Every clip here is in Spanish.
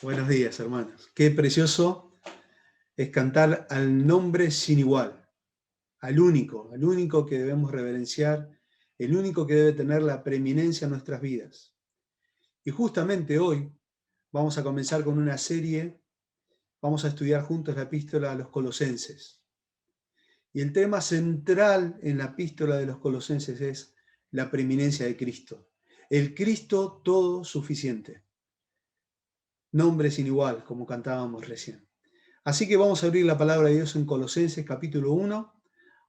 Buenos días, hermanos. Qué precioso es cantar al nombre sin igual, al único que debemos reverenciar, el único que debe tener la preeminencia en nuestras vidas. Y justamente hoy vamos a comenzar con una serie, vamos a estudiar juntos la epístola a los Colosenses. Y el tema central en la epístola de los Colosenses es la preeminencia de Cristo. El Cristo todo suficiente. Nombre sin igual, como cantábamos recién. Así que vamos a abrir la palabra de Dios en Colosenses capítulo 1,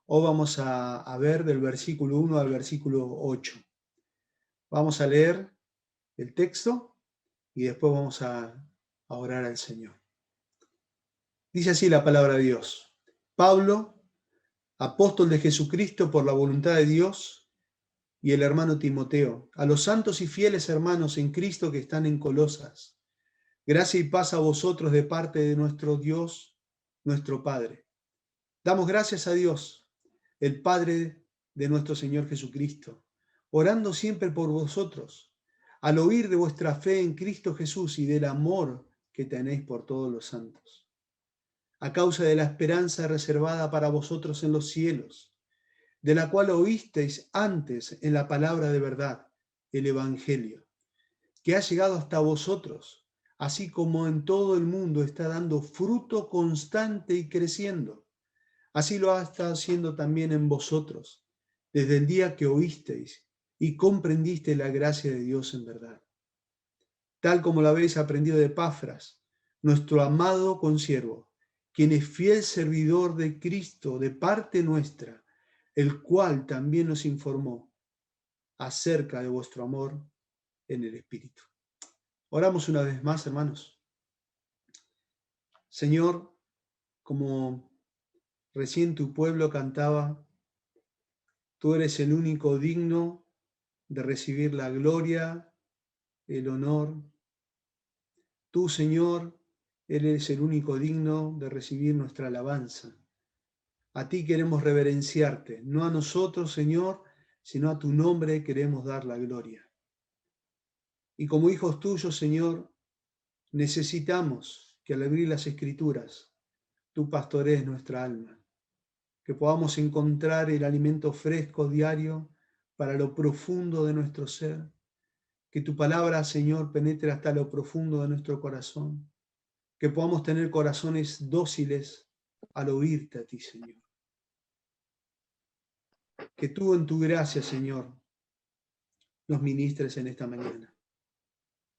o vamos a ver del versículo 1 al versículo 8. Vamos a leer el texto y después vamos a orar al Señor. Dice así la palabra de Dios. Pablo, apóstol de Jesucristo por la voluntad de Dios, y el hermano Timoteo, a los santos y fieles hermanos en Cristo que están en Colosas. Gracia y paz a vosotros de parte de nuestro Dios, nuestro Padre. Damos gracias a Dios, el Padre de nuestro Señor Jesucristo, orando siempre por vosotros, al oír de vuestra fe en Cristo Jesús y del amor que tenéis por todos los santos, a causa de la esperanza reservada para vosotros en los cielos, de la cual oísteis antes en la palabra de verdad, el Evangelio, que ha llegado hasta vosotros, así como en todo el mundo está dando fruto constante y creciendo. Así lo ha estado haciendo también en vosotros, desde el día que oísteis y comprendiste la gracia de Dios en verdad. Tal como lo habéis aprendido de Epafras, nuestro amado consiervo, quien es fiel servidor de Cristo de parte nuestra, el cual también nos informó acerca de vuestro amor en el Espíritu. Oramos una vez más, hermanos. Señor, como recién tu pueblo cantaba, tú eres el único digno de recibir la gloria, el honor. Tú, Señor, eres el único digno de recibir nuestra alabanza. A ti queremos reverenciarte, no a nosotros, Señor, sino a tu nombre queremos dar la gloria. Y como hijos tuyos, Señor, necesitamos que al abrir las Escrituras, tú pastorees nuestra alma, que podamos encontrar el alimento fresco diario para lo profundo de nuestro ser. Que tu palabra, Señor, penetre hasta lo profundo de nuestro corazón. Que podamos tener corazones dóciles al oírte a ti, Señor. Que tú en tu gracia, Señor, nos ministres en esta mañana.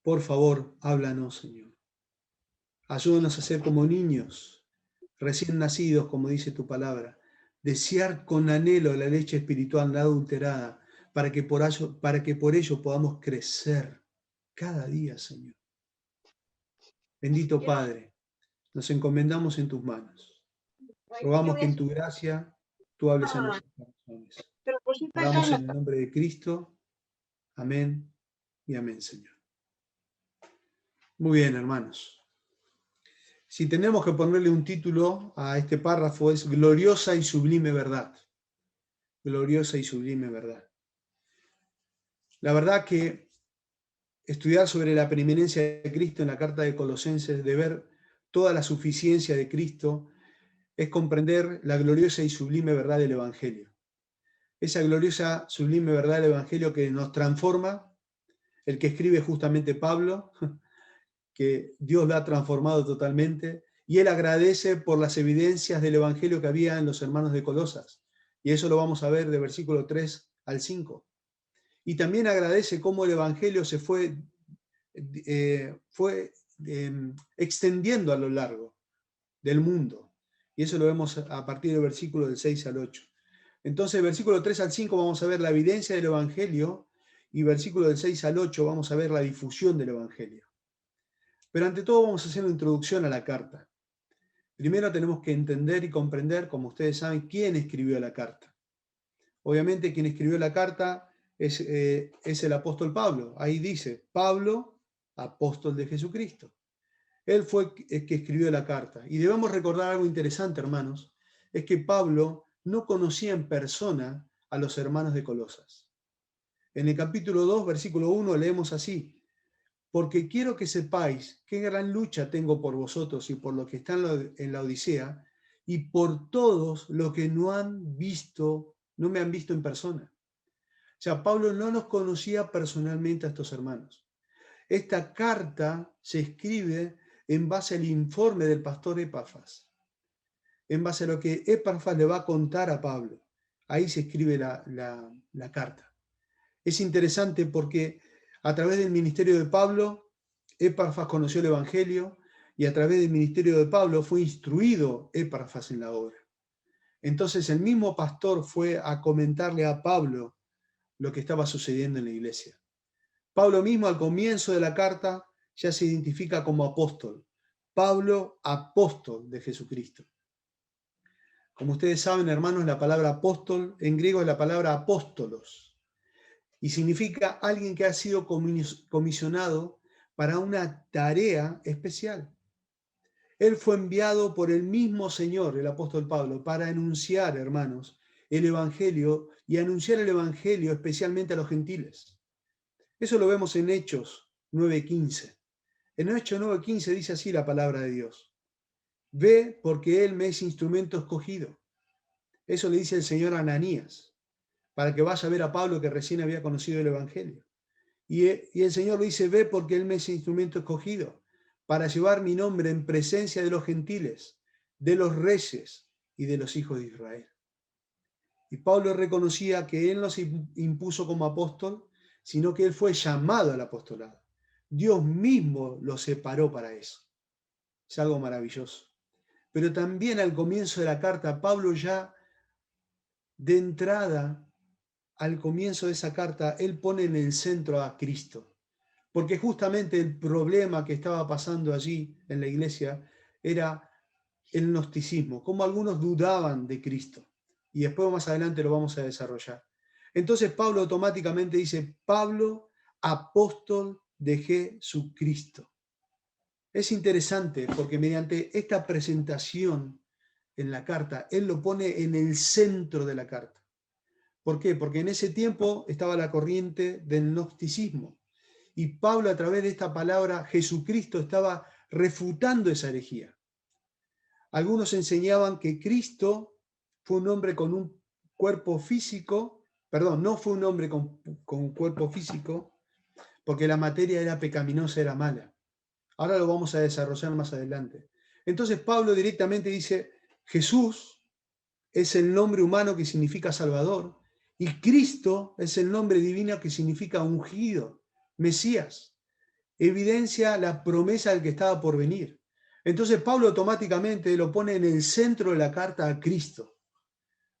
Por favor, háblanos, Señor. Ayúdanos a ser como niños, recién nacidos, como dice tu palabra. Desear con anhelo la leche espiritual no adulterada, para que por ello podamos crecer cada día, Señor. Bendito Padre, nos encomendamos en tus manos. Rogamos que en tu gracia tú hables a nuestros corazones. Oramos en el nombre de Cristo. Amén y amén, Señor. Muy bien, hermanos. Si tenemos que ponerle un título a este párrafo es Gloriosa y sublime verdad. Gloriosa y sublime verdad. La verdad que estudiar sobre la preeminencia de Cristo en la carta de Colosenses, de ver toda la suficiencia de Cristo, es comprender la gloriosa y sublime verdad del Evangelio. Esa gloriosa, sublime verdad del Evangelio que nos transforma, el que escribe justamente Pablo, que Dios lo ha transformado totalmente, y él agradece por las evidencias del Evangelio que había en los hermanos de Colosas. Y eso lo vamos a ver de versículo 3 al 5. Y también agradece cómo el Evangelio se fue extendiendo a lo largo del mundo. Y eso lo vemos a partir del versículo del 6 al 8. Entonces, versículo 3 al 5 vamos a ver la evidencia del Evangelio y versículo del 6 al 8 vamos a ver la difusión del Evangelio. Pero ante todo vamos a hacer una introducción a la carta. Primero tenemos que entender y comprender, como ustedes saben, quién escribió la carta. Obviamente quien escribió la carta es el apóstol Pablo. Ahí dice, Pablo, apóstol de Jesucristo. Él fue el que escribió la carta. Y debemos recordar algo interesante, hermanos, es que Pablo no conocía en persona a los hermanos de Colosas. En el capítulo 2, versículo 1, leemos así, porque quiero que sepáis qué gran lucha tengo por vosotros y por los que están en la Odisea, y por todos los que no me han visto en persona. O sea, Pablo no los conocía personalmente a estos hermanos. Esta carta se escribe en base al informe del pastor Epafras, en base a lo que Epafras le va a contar a Pablo. Ahí se escribe la carta. Es interesante porque a través del ministerio de Pablo, Epafras conoció el Evangelio y a través del ministerio de Pablo fue instruido Epafras en la obra. Entonces el mismo pastor fue a comentarle a Pablo lo que estaba sucediendo en la iglesia. Pablo mismo al comienzo de la carta ya se identifica como apóstol. Pablo, apóstol de Jesucristo. Como ustedes saben, hermanos, la palabra apóstol en griego es la palabra apóstolos y significa alguien que ha sido comisionado para una tarea especial. Él fue enviado por el mismo Señor, el apóstol Pablo, para anunciar, hermanos, el Evangelio y anunciar el Evangelio especialmente a los gentiles. Eso lo vemos en Hechos 9:15. En Hechos 9:15 dice así la palabra de Dios. Ve porque Él me es instrumento escogido. Eso le dice el Señor a Ananías, para que vaya a ver a Pablo que recién había conocido el Evangelio. Y el Señor le dice, ve porque Él me es instrumento escogido, para llevar mi nombre en presencia de los gentiles, de los reyes y de los hijos de Israel. Y Pablo reconocía que Él no se impuso como apóstol, sino que Él fue llamado al apostolado. Dios mismo lo separó para eso. Es algo maravilloso. Pero también al comienzo de la carta, Pablo ya de entrada, al comienzo de esa carta, él pone en el centro a Cristo. Porque justamente el problema que estaba pasando allí en la iglesia era el gnosticismo, como algunos dudaban de Cristo. Y después más adelante lo vamos a desarrollar. Entonces Pablo automáticamente dice, Pablo, apóstol de Jesucristo. Es interesante porque mediante esta presentación en la carta, él lo pone en el centro de la carta. ¿Por qué? Porque en ese tiempo estaba la corriente del gnosticismo. Y Pablo, a través de esta palabra, Jesucristo, estaba refutando esa herejía. Algunos enseñaban que Cristo fue un hombre con un cuerpo físico, perdón, no fue un hombre con un cuerpo físico, porque la materia era pecaminosa, era mala. Ahora lo vamos a desarrollar más adelante. Entonces Pablo directamente dice, Jesús es el nombre humano que significa Salvador, y Cristo es el nombre divino que significa ungido, Mesías. Evidencia la promesa del que estaba por venir. Entonces Pablo automáticamente lo pone en el centro de la carta a Cristo.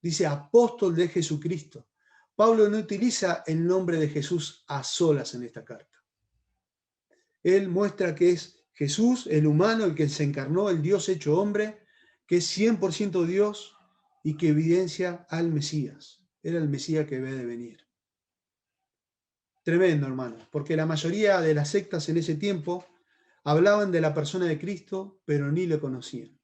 Dice apóstol de Jesucristo. Pablo no utiliza el nombre de Jesús a solas en esta carta. Él muestra que es Jesús, el humano, el que se encarnó, el Dios hecho hombre, que es 100% Dios y que evidencia al Mesías. Era el Mesías que debe de venir. Tremendo, hermano, porque la mayoría de las sectas en ese tiempo hablaban de la persona de Cristo, pero ni le conocían.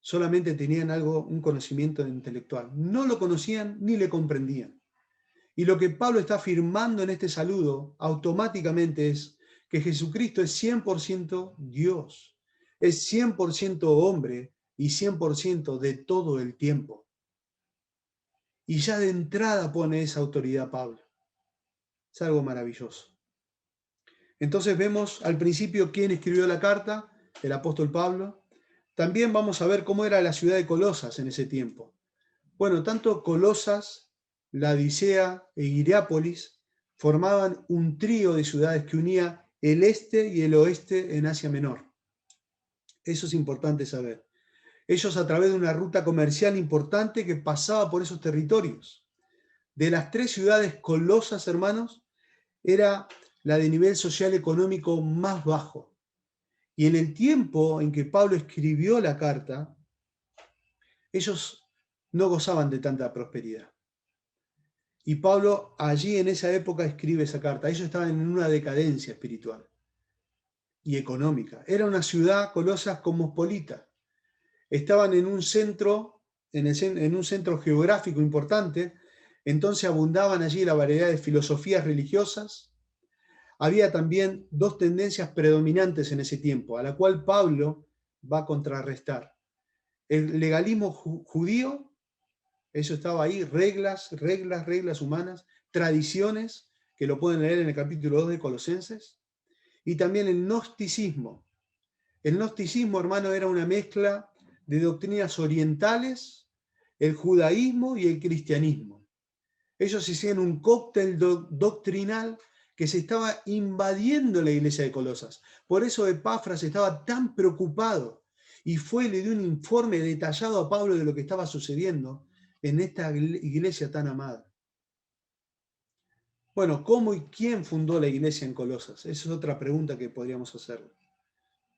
Solamente tenían un conocimiento intelectual. No lo conocían ni le comprendían. Y lo que Pablo está afirmando en este saludo automáticamente es que Jesucristo es 100% Dios, es 100% hombre y 100% de todo el tiempo. Y ya de entrada pone esa autoridad Pablo. Es algo maravilloso. Entonces vemos al principio quién escribió la carta, el apóstol Pablo. También vamos a ver cómo era la ciudad de Colosas en ese tiempo. Bueno, tanto Colosas, Laodicea e Hierápolis formaban un trío de ciudades que unía el este y el oeste en Asia Menor. Eso es importante saber. Ellos a través de una ruta comercial importante que pasaba por esos territorios. De las tres ciudades Colosas, hermanos, era la de nivel social económico más bajo. Y en el tiempo en que Pablo escribió la carta, ellos no gozaban de tanta prosperidad. Y Pablo allí en esa época escribe esa carta. Ellos estaban en una decadencia espiritual y económica. Era una ciudad, Colosas, cosmopolita. Estaban en un centro, en un centro geográfico importante, entonces abundaban allí la variedad de filosofías religiosas, había también dos tendencias predominantes en ese tiempo, a la cual Pablo va a contrarrestar. El legalismo judío, eso estaba ahí, reglas humanas, tradiciones, que lo pueden leer en el capítulo 2 de Colosenses, y también el gnosticismo. El gnosticismo, hermano, era una mezcla de doctrinas orientales, el judaísmo y el cristianismo. Ellos hicieron un cóctel doctrinal que se estaba invadiendo la iglesia de Colosas. Por eso Epafras estaba tan preocupado y fue y le dio un informe detallado a Pablo de lo que estaba sucediendo en esta iglesia tan amada. Bueno, ¿cómo y quién fundó la iglesia en Colosas? Esa es otra pregunta que podríamos hacer.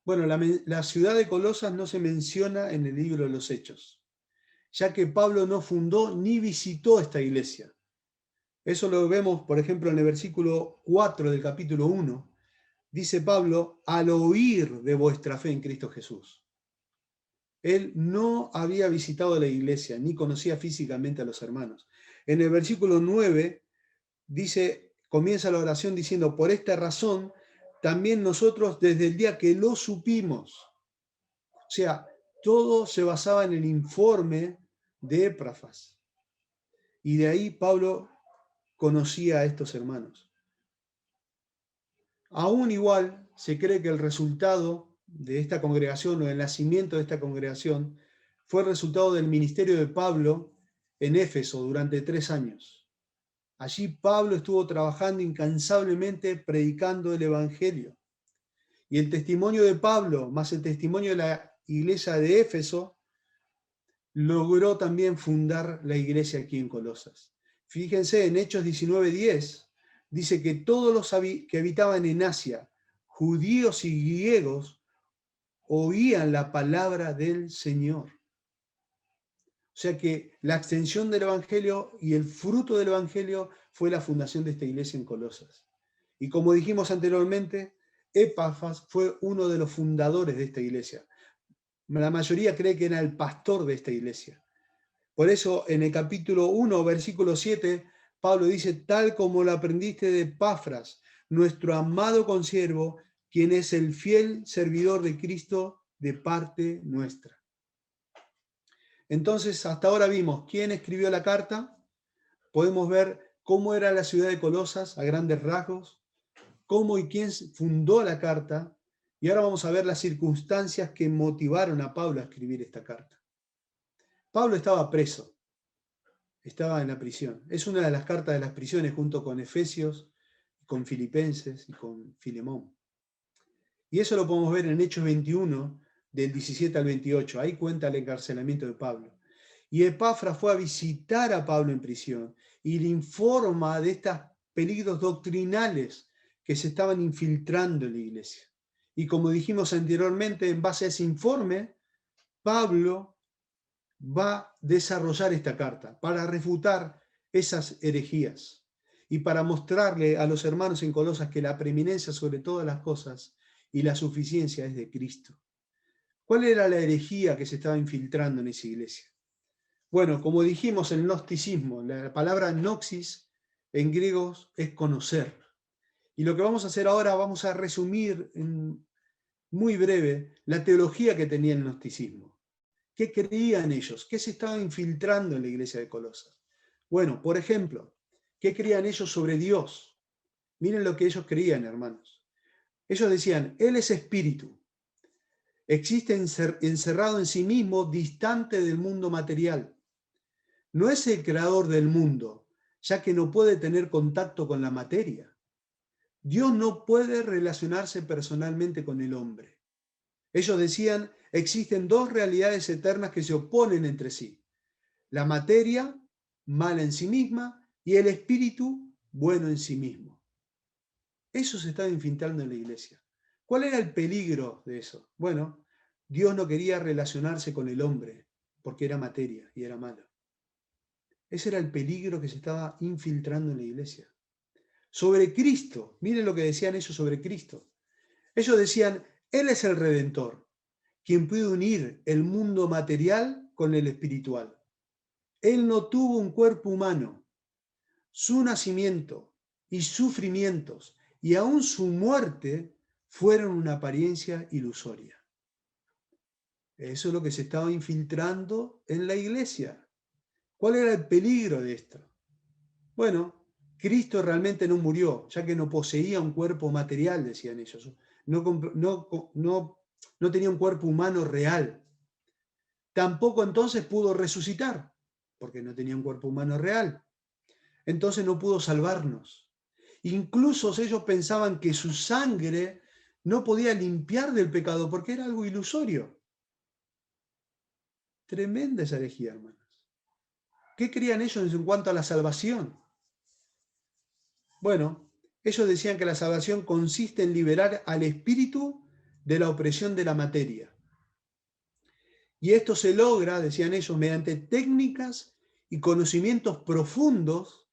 Bueno, la ciudad de Colosas no se menciona en el libro de los Hechos, ya que Pablo no fundó ni visitó esta iglesia. Eso lo vemos, por ejemplo, en el versículo 4 del capítulo 1. Dice Pablo, al oír de vuestra fe en Cristo Jesús. Él no había visitado la iglesia, ni conocía físicamente a los hermanos. En el versículo 9 comienza la oración diciendo, por esta razón, también nosotros desde el día que lo supimos. O sea, todo se basaba en el informe de Epafras. Y de ahí Pablo conocía a estos hermanos. Aún igual, se cree que el resultado de esta congregación o el nacimiento de esta congregación fue el resultado del ministerio de Pablo en Éfeso durante 3 años. Allí Pablo estuvo trabajando incansablemente predicando el Evangelio. Y el testimonio de Pablo, más el testimonio de la iglesia de Éfeso, logró también fundar la iglesia aquí en Colosas. Fíjense, en Hechos 19:10, dice que todos los que habitaban en Asia, judíos y griegos, oían la palabra del Señor. O sea que la extensión del Evangelio y el fruto del Evangelio fue la fundación de esta iglesia en Colosas. Y como dijimos anteriormente, Epafras fue uno de los fundadores de esta iglesia. La mayoría cree que era el pastor de esta iglesia. Por eso en el capítulo 1, versículo 7, Pablo dice, tal como lo aprendiste de Epafras, nuestro amado consiervo, quien es el fiel servidor de Cristo de parte nuestra. Entonces, hasta ahora vimos quién escribió la carta, podemos ver cómo era la ciudad de Colosas a grandes rasgos, cómo y quién fundó la carta, y ahora vamos a ver las circunstancias que motivaron a Pablo a escribir esta carta. Pablo estaba preso, estaba en la prisión. Es una de las cartas de las prisiones junto con Efesios, con Filipenses y con Filemón. Y eso lo podemos ver en Hechos 21, del 17 al 28. Ahí cuenta el encarcelamiento de Pablo. Y Epafras fue a visitar a Pablo en prisión y le informa de estos peligros doctrinales que se estaban infiltrando en la iglesia. Y como dijimos anteriormente, en base a ese informe, Pablo va a desarrollar esta carta para refutar esas herejías y para mostrarle a los hermanos en Colosas que la preeminencia sobre todas las cosas y la suficiencia es de Cristo. ¿Cuál era la herejía que se estaba infiltrando en esa iglesia? Bueno, como dijimos, el gnosticismo, la palabra gnosis en griego es conocer. Y lo que vamos a hacer ahora, vamos a resumir en muy breve la teología que tenía el gnosticismo. ¿Qué creían ellos? ¿Qué se estaba infiltrando en la iglesia de Colosas? Bueno, por ejemplo, ¿qué creían ellos sobre Dios? Miren lo que ellos creían, hermanos. Ellos decían, Él es espíritu. Existe encerrado en sí mismo, distante del mundo material. No es el creador del mundo, ya que no puede tener contacto con la materia. Dios no puede relacionarse personalmente con el hombre. Ellos decían, existen dos realidades eternas que se oponen entre sí. La materia, mala en sí misma, y el espíritu, bueno en sí mismo. Eso se estaba infiltrando en la iglesia. ¿Cuál era el peligro de eso? Bueno, Dios no quería relacionarse con el hombre porque era materia y era malo. Ese era el peligro que se estaba infiltrando en la iglesia. Sobre Cristo, miren lo que decían ellos sobre Cristo. Ellos decían, Él es el Redentor, quien puede unir el mundo material con el espiritual. Él no tuvo un cuerpo humano. Su nacimiento y sufrimientos y aún su muerte fueron una apariencia ilusoria. Eso es lo que se estaba infiltrando en la iglesia. ¿Cuál era el peligro de esto? Bueno, Cristo realmente no murió, ya que no poseía un cuerpo material, decían ellos. No tenía un cuerpo humano real. Tampoco entonces pudo resucitar, porque no tenía un cuerpo humano real. Entonces no pudo salvarnos. Incluso ellos pensaban que su sangre no podía limpiar del pecado, porque era algo ilusorio. Tremenda esa herejía, hermanos. ¿Qué creían ellos en cuanto a la salvación? Bueno, ellos decían que la salvación consiste en liberar al espíritu de la opresión de la materia. Y esto se logra, decían ellos, mediante técnicas y conocimientos profundos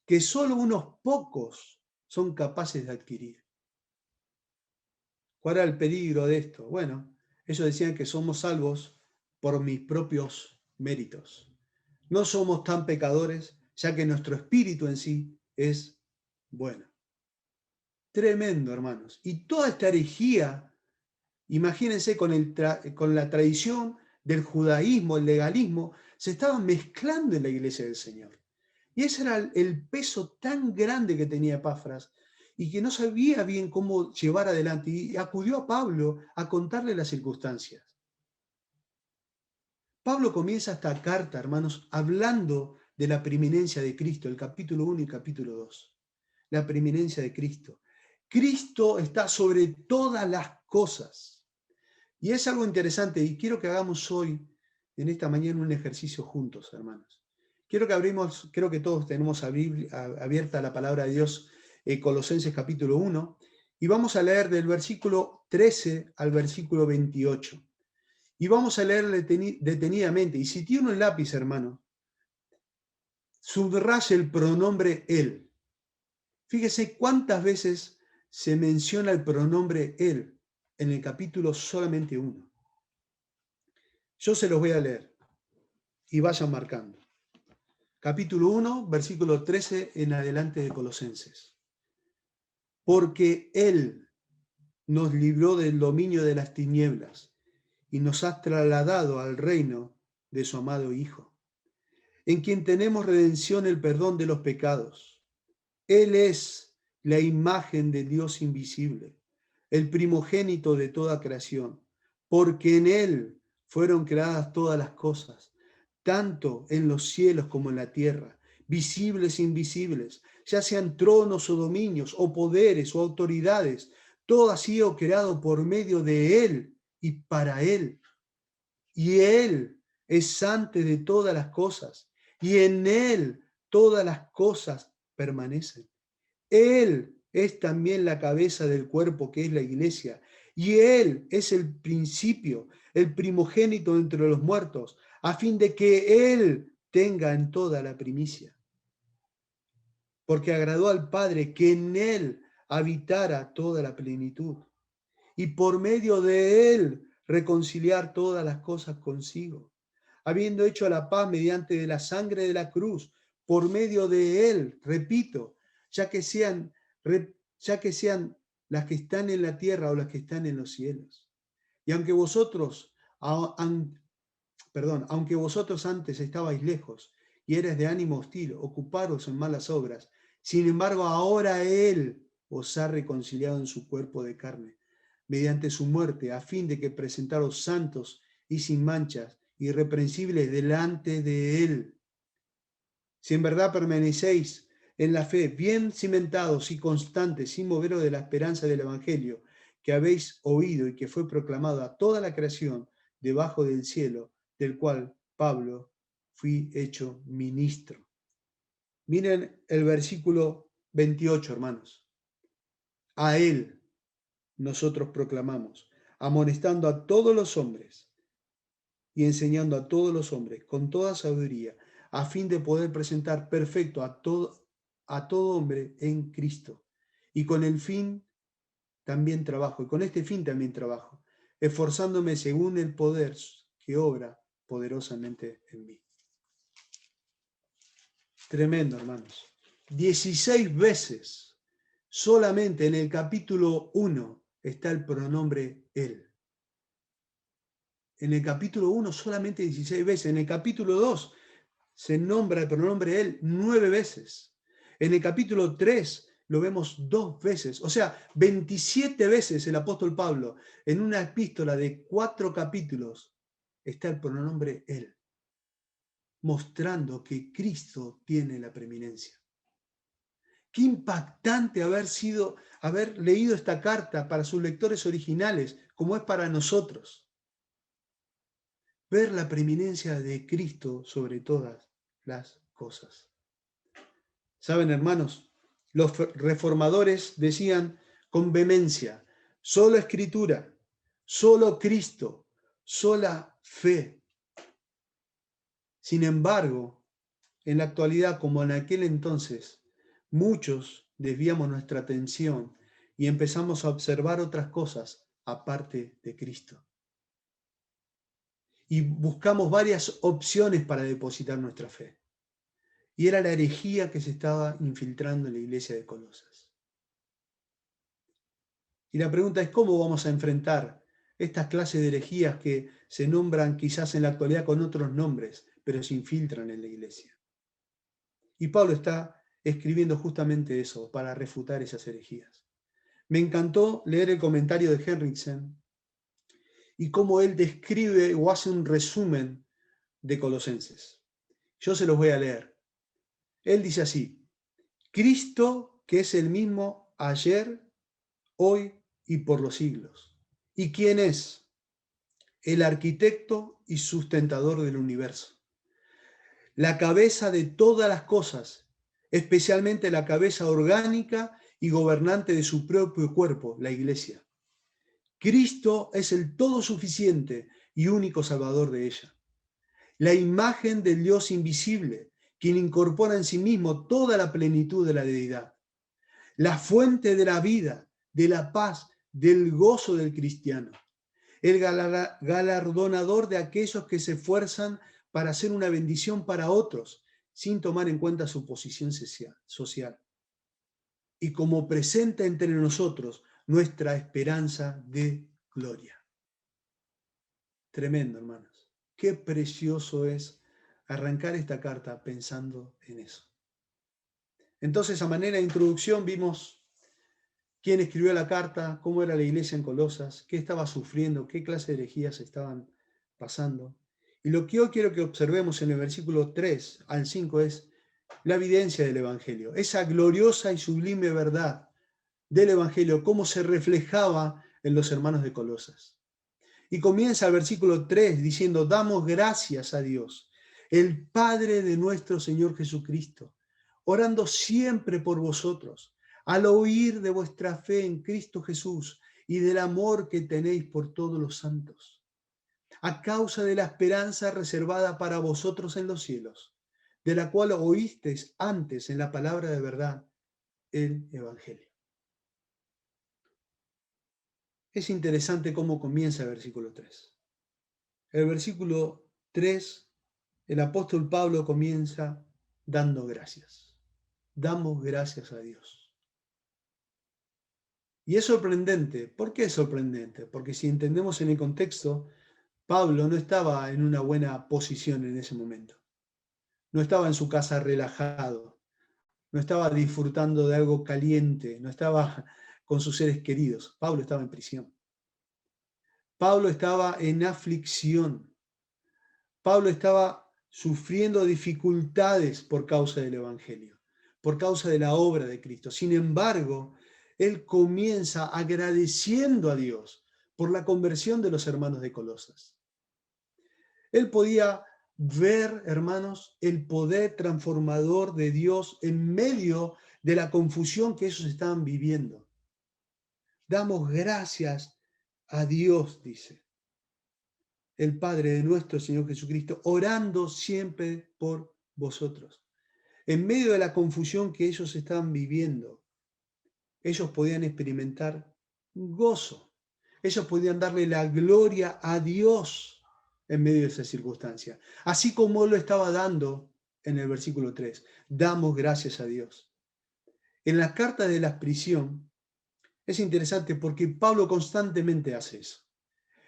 que solo unos pocos son capaces de adquirir. ¿Cuál era el peligro de esto? Bueno, ellos decían que somos salvos por mis propios méritos. No somos tan pecadores, ya que nuestro espíritu en sí es bueno. Tremendo, hermanos. Y toda esta herejía, imagínense con la tradición del judaísmo, el legalismo, se estaban mezclando en la iglesia del Señor. Y ese era el peso tan grande que tenía Epafras y que no sabía bien cómo llevar adelante. Y acudió a Pablo a contarle las circunstancias. Pablo comienza esta carta, hermanos, hablando de la preeminencia de Cristo, el capítulo 1 y capítulo 2. La preeminencia de Cristo. Cristo está sobre todas las cosas. Y es algo interesante y quiero que hagamos hoy, en esta mañana, un ejercicio juntos, hermanos. Quiero que abrimos, creo que todos tenemos abierta la palabra de Dios, Colosenses capítulo 1, y vamos a leer del versículo 13 al versículo 28. Y vamos a leer detenidamente. Y si tiene un lápiz, hermano, subraye el pronombre él. Fíjese cuántas veces se menciona el pronombre él en el capítulo solamente 1. Yo se los voy a leer y vayan marcando. Capítulo 1, versículo 13 en adelante de Colosenses. Porque él nos libró del dominio de las tinieblas y nos ha trasladado al reino de su amado Hijo, en quien tenemos redención, el perdón de los pecados. Él es la imagen de Dios invisible, el primogénito de toda creación, porque en Él fueron creadas todas las cosas, tanto en los cielos como en la tierra, visibles e invisibles, ya sean tronos o dominios, o poderes o autoridades, todo ha sido creado por medio de Él y para Él. Y Él es antes de todas las cosas, y en Él todas las cosas permanecen. Él es también la cabeza del cuerpo que es la iglesia, y Él es el principio, el primogénito entre los muertos, a fin de que Él tenga en toda la primicia. Porque agradó al Padre que en Él habitara toda la plenitud, y por medio de Él reconciliar todas las cosas consigo, habiendo hecho la paz mediante de la sangre de la cruz, por medio de Él, repito, ya que sean las que están en la tierra o las que están en los cielos. Y aunque vosotros, aunque vosotros antes estabais lejos y eres de ánimo hostil, ocuparos en malas obras, sin embargo ahora Él os ha reconciliado en su cuerpo de carne, mediante su muerte, a fin de que presentaros santos y sin manchas, irreprensibles delante de Él. Si en verdad permanecéis en la fe, bien cimentados y constantes, sin moveros de la esperanza del Evangelio que habéis oído y que fue proclamado a toda la creación debajo del cielo, del cual Pablo fui hecho ministro. Miren el versículo 28, hermanos. A Él nosotros proclamamos, amonestando a todos los hombres y enseñando a todos los hombres con toda sabiduría, a fin de poder presentar perfecto a todo hombre en Cristo. Y con el fin también trabajo, y con este fin también trabajo, esforzándome según el poder que obra poderosamente en mí. Tremendo, hermanos. 16 veces solamente en el capítulo 1 está el pronombre él. En el capítulo 1 solamente 16 veces. En el capítulo 2 se nombra el pronombre él 9 veces. En el capítulo 3 lo vemos 2 veces. O sea, 27 veces el apóstol Pablo, en una epístola de 4 capítulos, está el pronombre él, mostrando que Cristo tiene la preeminencia. Qué impactante haber leído esta carta para sus lectores originales, como es para nosotros. Ver la preeminencia de Cristo sobre todas las cosas. ¿Saben, hermanos? Los reformadores decían con vehemencia, solo Escritura, solo Cristo, sola fe. Sin embargo, en la actualidad, como en aquel entonces, muchos desviamos nuestra atención y empezamos a observar otras cosas aparte de Cristo. Y buscamos varias opciones para depositar nuestra fe. Y era la herejía que se estaba infiltrando en la iglesia de Colosas. Y la pregunta es, ¿cómo vamos a enfrentar estas clases de herejías que se nombran quizás en la actualidad con otros nombres, pero se infiltran en la iglesia? Y Pablo está escribiendo justamente eso, para refutar esas herejías. Me encantó leer el comentario de Henriksen y cómo él describe o hace un resumen de Colosenses. Yo se los voy a leer. Él dice así: Cristo, que es el mismo ayer, hoy y por los siglos. ¿Y quién es? El arquitecto y sustentador del universo. La cabeza de todas las cosas, especialmente la cabeza orgánica y gobernante de su propio cuerpo, la iglesia. Cristo es el todo suficiente y único salvador de ella. La imagen del Dios invisible, quien incorpora en sí mismo toda la plenitud de la deidad. La fuente de la vida, de la paz, del gozo del cristiano. El galardonador de aquellos que se esfuerzan para hacer una bendición para otros, sin tomar en cuenta su posición social. Y como presenta entre nosotros nuestra esperanza de gloria. Tremendo, hermanos. Qué precioso es arrancar esta carta pensando en eso. Entonces, a manera de introducción, vimos quién escribió la carta, cómo era la iglesia en Colosas, qué estaba sufriendo, qué clase de herejías estaban pasando. Y lo que hoy quiero que observemos en el versículo 3 al 5 es la evidencia del Evangelio, esa gloriosa y sublime verdad del Evangelio, cómo se reflejaba en los hermanos de Colosas. Y comienza el versículo 3 diciendo: damos gracias a Dios, el Padre de nuestro Señor Jesucristo, orando siempre por vosotros, al oír de vuestra fe en Cristo Jesús y del amor que tenéis por todos los santos, a causa de la esperanza reservada para vosotros en los cielos, de la cual oísteis antes en la palabra de verdad, el Evangelio. Es interesante cómo comienza el versículo 3. El versículo 3, el apóstol Pablo comienza dando gracias. Damos gracias a Dios. Y es sorprendente. ¿Por qué es sorprendente? Porque si entendemos en el contexto, Pablo no estaba en una buena posición en ese momento. No estaba en su casa relajado. No estaba disfrutando de algo caliente. No estaba con sus seres queridos. Pablo estaba en prisión. Pablo estaba en aflicción. Pablo estaba sufriendo dificultades por causa del Evangelio, por causa de la obra de Cristo. Sin embargo, él comienza agradeciendo a Dios por la conversión de los hermanos de Colosas. Él podía ver, hermanos, el poder transformador de Dios en medio de la confusión que ellos estaban viviendo. Damos gracias a Dios, dice el Padre de nuestro Señor Jesucristo, orando siempre por vosotros. En medio de la confusión que ellos estaban viviendo, ellos podían experimentar gozo. Ellos podían darle la gloria a Dios en medio de esa circunstancia. Así como Él lo estaba dando en el versículo 3. Damos gracias a Dios. En las cartas de la prisión es interesante porque Pablo constantemente hace eso.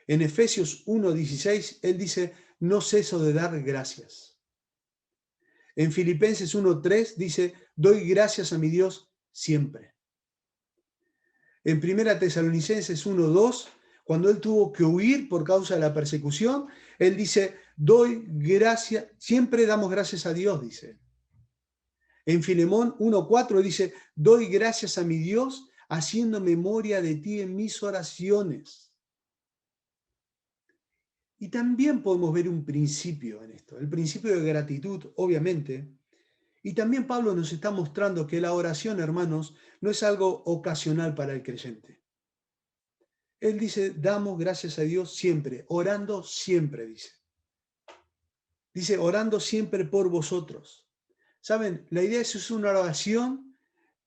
En Efesios 1:16 él dice, no ceso de dar gracias. En Filipenses 1:3 dice, doy gracias a mi Dios siempre. En Primera Tesalonicenses 1:2, cuando él tuvo que huir por causa de la persecución, él dice, doy gracias, siempre damos gracias a Dios, dice. En Filemón 1:4 dice, doy gracias a mi Dios haciendo memoria de ti en mis oraciones. Y también podemos ver un principio en esto, el principio de gratitud, obviamente. Y también Pablo nos está mostrando que la oración, hermanos, no es algo ocasional para el creyente. Él dice, damos gracias a Dios siempre, orando siempre, dice. Dice, orando siempre por vosotros. ¿Saben? La idea es una oración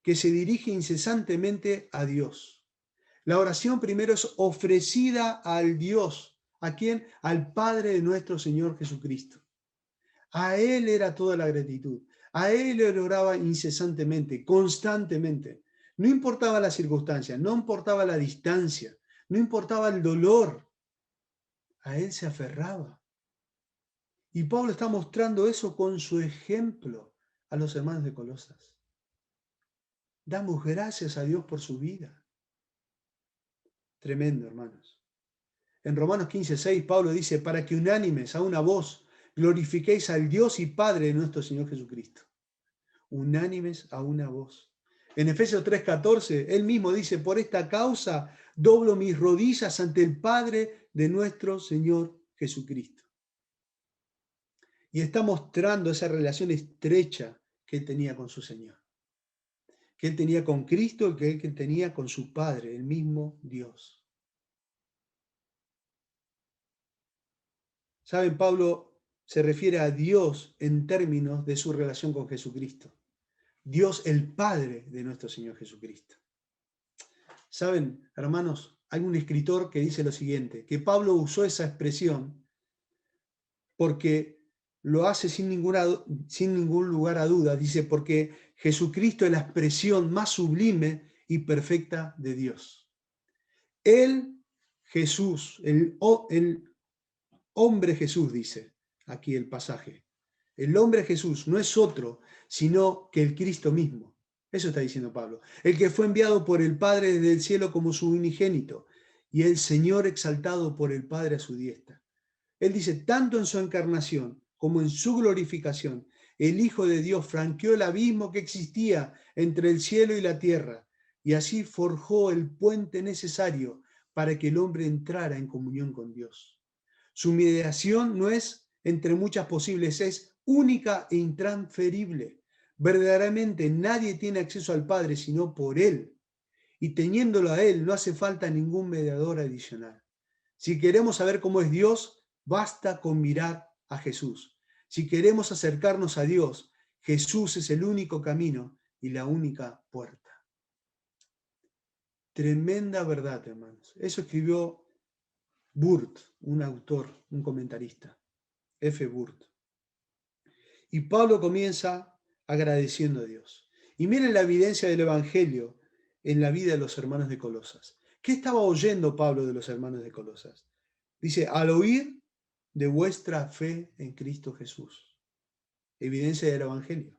que se dirige incesantemente a Dios. La oración primero es ofrecida al Dios. ¿A quién? Al Padre de nuestro Señor Jesucristo. A Él era toda la gratitud. A Él le oraba incesantemente, constantemente. No importaba la circunstancia, no importaba la distancia, no importaba el dolor. A Él se aferraba. Y Pablo está mostrando eso con su ejemplo a los hermanos de Colosas. Damos gracias a Dios por su vida. Tremendo, hermanos. En Romanos 15:6, Pablo dice, para que unánimes a una voz glorifiquéis al Dios y Padre de nuestro Señor Jesucristo. Unánimes a una voz. En Efesios 3:14, él mismo dice, por esta causa doblo mis rodillas ante el Padre de nuestro Señor Jesucristo. Y está mostrando esa relación estrecha que él tenía con su Señor. Que él tenía con Cristo y que él tenía con su Padre, el mismo Dios. ¿Saben? Pablo se refiere a Dios en términos de su relación con Jesucristo. Dios el Padre de nuestro Señor Jesucristo. ¿Saben, hermanos? Hay un escritor que dice lo siguiente, que Pablo usó esa expresión porque lo hace sin ningún lugar a duda. Dice, porque Jesucristo es la expresión más sublime y perfecta de Dios. Él, Jesús, el hombre Jesús, dice aquí el pasaje. El hombre Jesús no es otro, sino que el Cristo mismo. Eso está diciendo Pablo. El que fue enviado por el Padre desde el cielo como su unigénito y el Señor exaltado por el Padre a su diestra. Él dice, tanto en su encarnación como en su glorificación, el Hijo de Dios franqueó el abismo que existía entre el cielo y la tierra y así forjó el puente necesario para que el hombre entrara en comunión con Dios. Su mediación no es entre muchas posibles, es única e intransferible. Verdaderamente nadie tiene acceso al Padre sino por Él. Y teniéndolo a Él no hace falta ningún mediador adicional. Si queremos saber cómo es Dios, basta con mirar a Jesús. Si queremos acercarnos a Dios, Jesús es el único camino y la única puerta. Tremenda verdad, hermanos. Eso escribió Burt, un autor, un comentarista, F. Burt. Y Pablo comienza agradeciendo a Dios. Y miren la evidencia del Evangelio en la vida de los hermanos de Colosas. ¿Qué estaba oyendo Pablo de los hermanos de Colosas? Dice, al oír de vuestra fe en Cristo Jesús. Evidencia del Evangelio.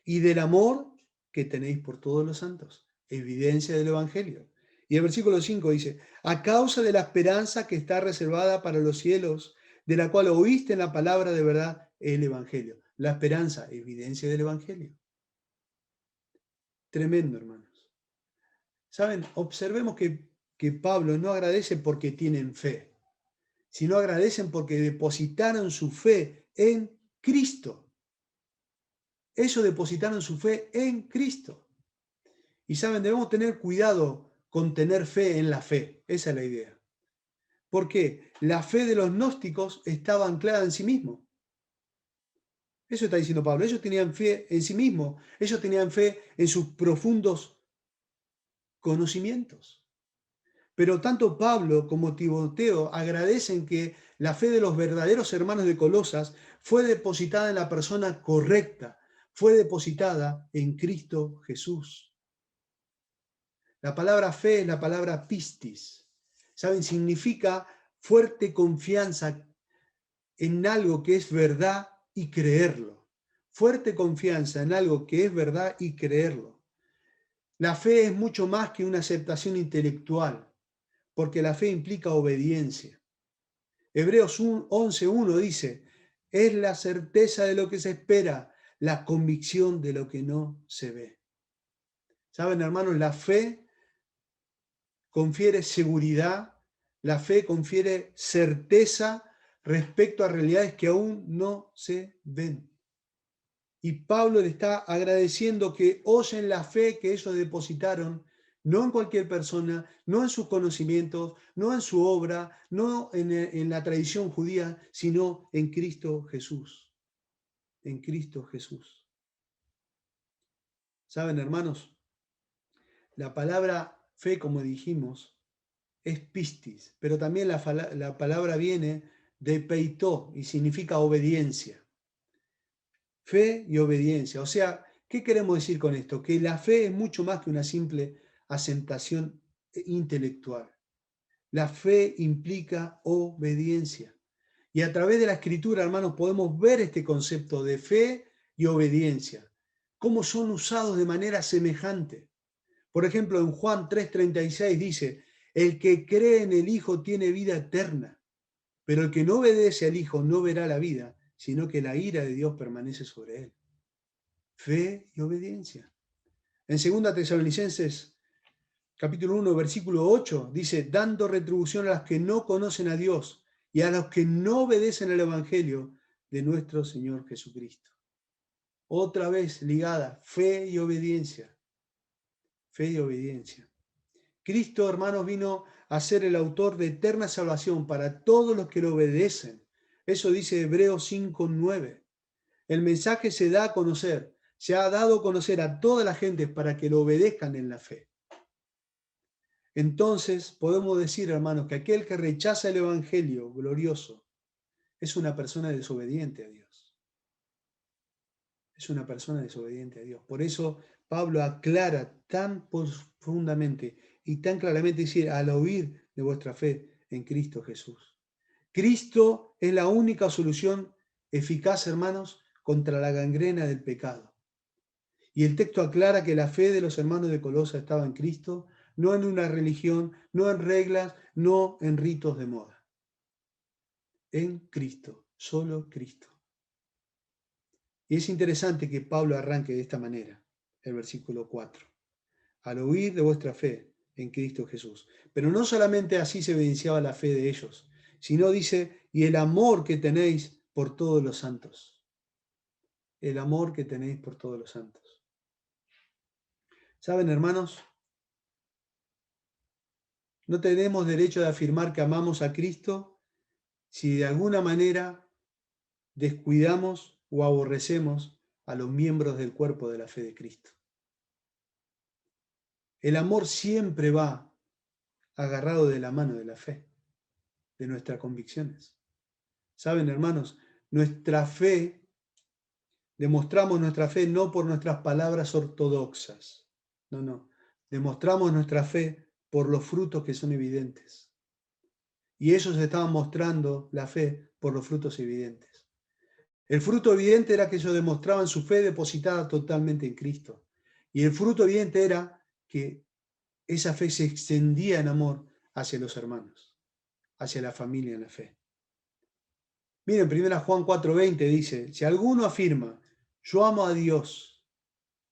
Y del amor que tenéis por todos los santos. Evidencia del Evangelio. Y el versículo 5 dice, a causa de la esperanza que está reservada para los cielos, de la cual oíste en la palabra de verdad, el Evangelio. La esperanza, evidencia del Evangelio. Tremendo, hermanos. ¿Saben? Observemos que Pablo no agradece porque tienen fe, sino agradecen porque depositaron su fe en Cristo. Ellos depositaron su fe en Cristo. Y saben, debemos tener cuidado con tener fe en la fe. Esa es la idea. Porque la fe de los gnósticos estaba anclada en sí mismo. Eso está diciendo Pablo. Ellos tenían fe en sí mismos. Ellos tenían fe en sus profundos conocimientos. Pero tanto Pablo como Timoteo agradecen que la fe de los verdaderos hermanos de Colosas fue depositada en la persona correcta, fue depositada en Cristo Jesús. La palabra fe es la palabra pistis. ¿Saben? Significa fuerte confianza en algo que es verdad y creerlo. Fuerte confianza en algo que es verdad y creerlo. La fe es mucho más que una aceptación intelectual, porque la fe implica obediencia. Hebreos 11:1 dice, es la certeza de lo que se espera, la convicción de lo que no se ve. ¿Saben, hermanos? La fe confiere seguridad, la fe confiere certeza respecto a realidades que aún no se ven. Y Pablo le está agradeciendo que oyen la fe que ellos depositaron, no en cualquier persona, no en sus conocimientos, no en su obra, no en la tradición judía, sino en Cristo Jesús. En Cristo Jesús. ¿Saben, hermanos? La palabra fe, como dijimos, es pistis, pero también la palabra viene de peitó y significa obediencia. Fe y obediencia. O sea, ¿qué queremos decir con esto? Que la fe es mucho más que una simple asentación intelectual. La fe implica obediencia. Y a través de la Escritura, hermanos, podemos ver este concepto de fe y obediencia, cómo son usados de manera semejante. Por ejemplo, en Juan 3:36 dice, el que cree en el Hijo tiene vida eterna, pero el que no obedece al Hijo no verá la vida, sino que la ira de Dios permanece sobre él. Fe y obediencia. En 2 Tesalonicenses, capítulo 1, versículo 8, dice, dando retribución a los que no conocen a Dios y a los que no obedecen al Evangelio de nuestro Señor Jesucristo. Otra vez ligada, fe y obediencia. Fe y obediencia. Cristo, hermanos, vino a ser el autor de eterna salvación para todos los que lo obedecen. Eso dice Hebreos 5:9. El mensaje se da a conocer, se ha dado a conocer a toda la gente para que lo obedezcan en la fe. Entonces podemos decir, hermanos, que aquel que rechaza el Evangelio glorioso es una persona desobediente a Dios. Es una persona desobediente a Dios. Por eso Pablo aclara tan profundamente y tan claramente, dice, al oír de vuestra fe en Cristo Jesús. Cristo es la única solución eficaz, hermanos, contra la gangrena del pecado. Y el texto aclara que la fe de los hermanos de Colosa estaba en Cristo, no en una religión, no en reglas, no en ritos de moda. En Cristo, solo Cristo. Y es interesante que Pablo arranque de esta manera, el versículo 4. Al oír de vuestra fe en Cristo Jesús. Pero no solamente así se evidenciaba la fe de ellos, sino dice, y el amor que tenéis por todos los santos. El amor que tenéis por todos los santos. ¿Saben, hermanos? No tenemos derecho de afirmar que amamos a Cristo si de alguna manera descuidamos o aborrecemos a los miembros del cuerpo de la fe de Cristo. El amor siempre va agarrado de la mano de la fe, de nuestras convicciones. ¿Saben, hermanos? Nuestra fe, demostramos nuestra fe no por nuestras palabras ortodoxas, no. Demostramos nuestra fe por los frutos que son evidentes. Y ellos estaban mostrando la fe por los frutos evidentes. El fruto evidente era que ellos demostraban su fe depositada totalmente en Cristo. Y el fruto evidente era que esa fe se extendía en amor hacia los hermanos, hacia la familia en la fe. Miren, 1 Juan 4:20 dice, si alguno afirma, yo amo a Dios,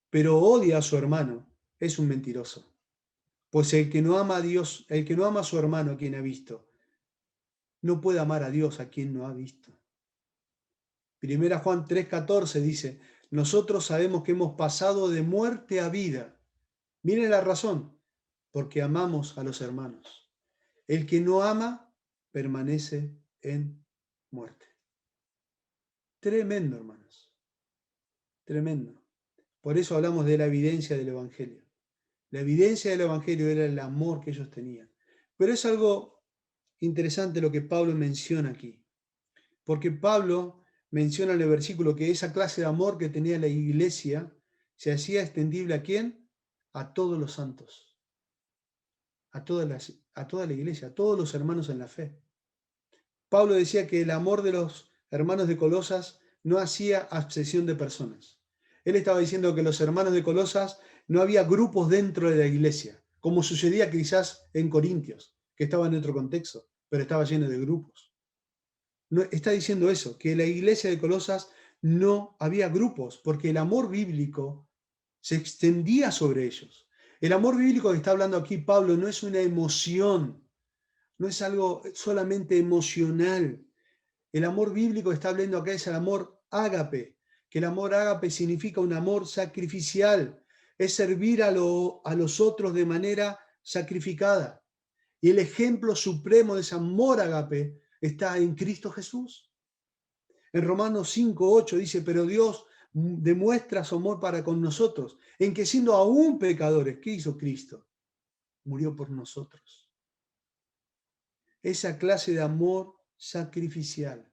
pero odia a su hermano, es un mentiroso. Pues el que no ama a Dios, el que no ama a su hermano a quien ha visto, no puede amar a Dios a quien no ha visto. 1 Juan 3:14 dice, nosotros sabemos que hemos pasado de muerte a vida. Miren la razón, porque amamos a los hermanos. El que no ama permanece en muerte. Tremendo, hermanos. Tremendo. Por eso hablamos de la evidencia del Evangelio. La evidencia del Evangelio era el amor que ellos tenían. Pero es algo interesante lo que Pablo menciona aquí. Porque Pablo menciona en el versículo que esa clase de amor que tenía la iglesia se hacía extendible ¿a quién? A todos los santos. a toda la iglesia, a todos los hermanos en la fe. Pablo decía que el amor de los hermanos de Colosas no hacía acepción de personas. Él estaba diciendo que los hermanos de Colosas no había grupos dentro de la iglesia, como sucedía quizás en Corintios, que estaba en otro contexto, pero estaba lleno de grupos. No, está diciendo eso, que en la iglesia de Colosas no había grupos, porque el amor bíblico se extendía sobre ellos. El amor bíblico que está hablando aquí Pablo no es una emoción, no es algo solamente emocional. El amor bíblico que está hablando acá es el amor ágape, que el amor ágape significa un amor sacrificial, es servir a los otros de manera sacrificada. Y el ejemplo supremo de ese amor ágape está en Cristo Jesús. En Romanos 5:8 dice, pero Dios demuestra su amor para con nosotros, en que siendo aún pecadores, ¿qué hizo Cristo? Murió por nosotros. Esa clase de amor sacrificial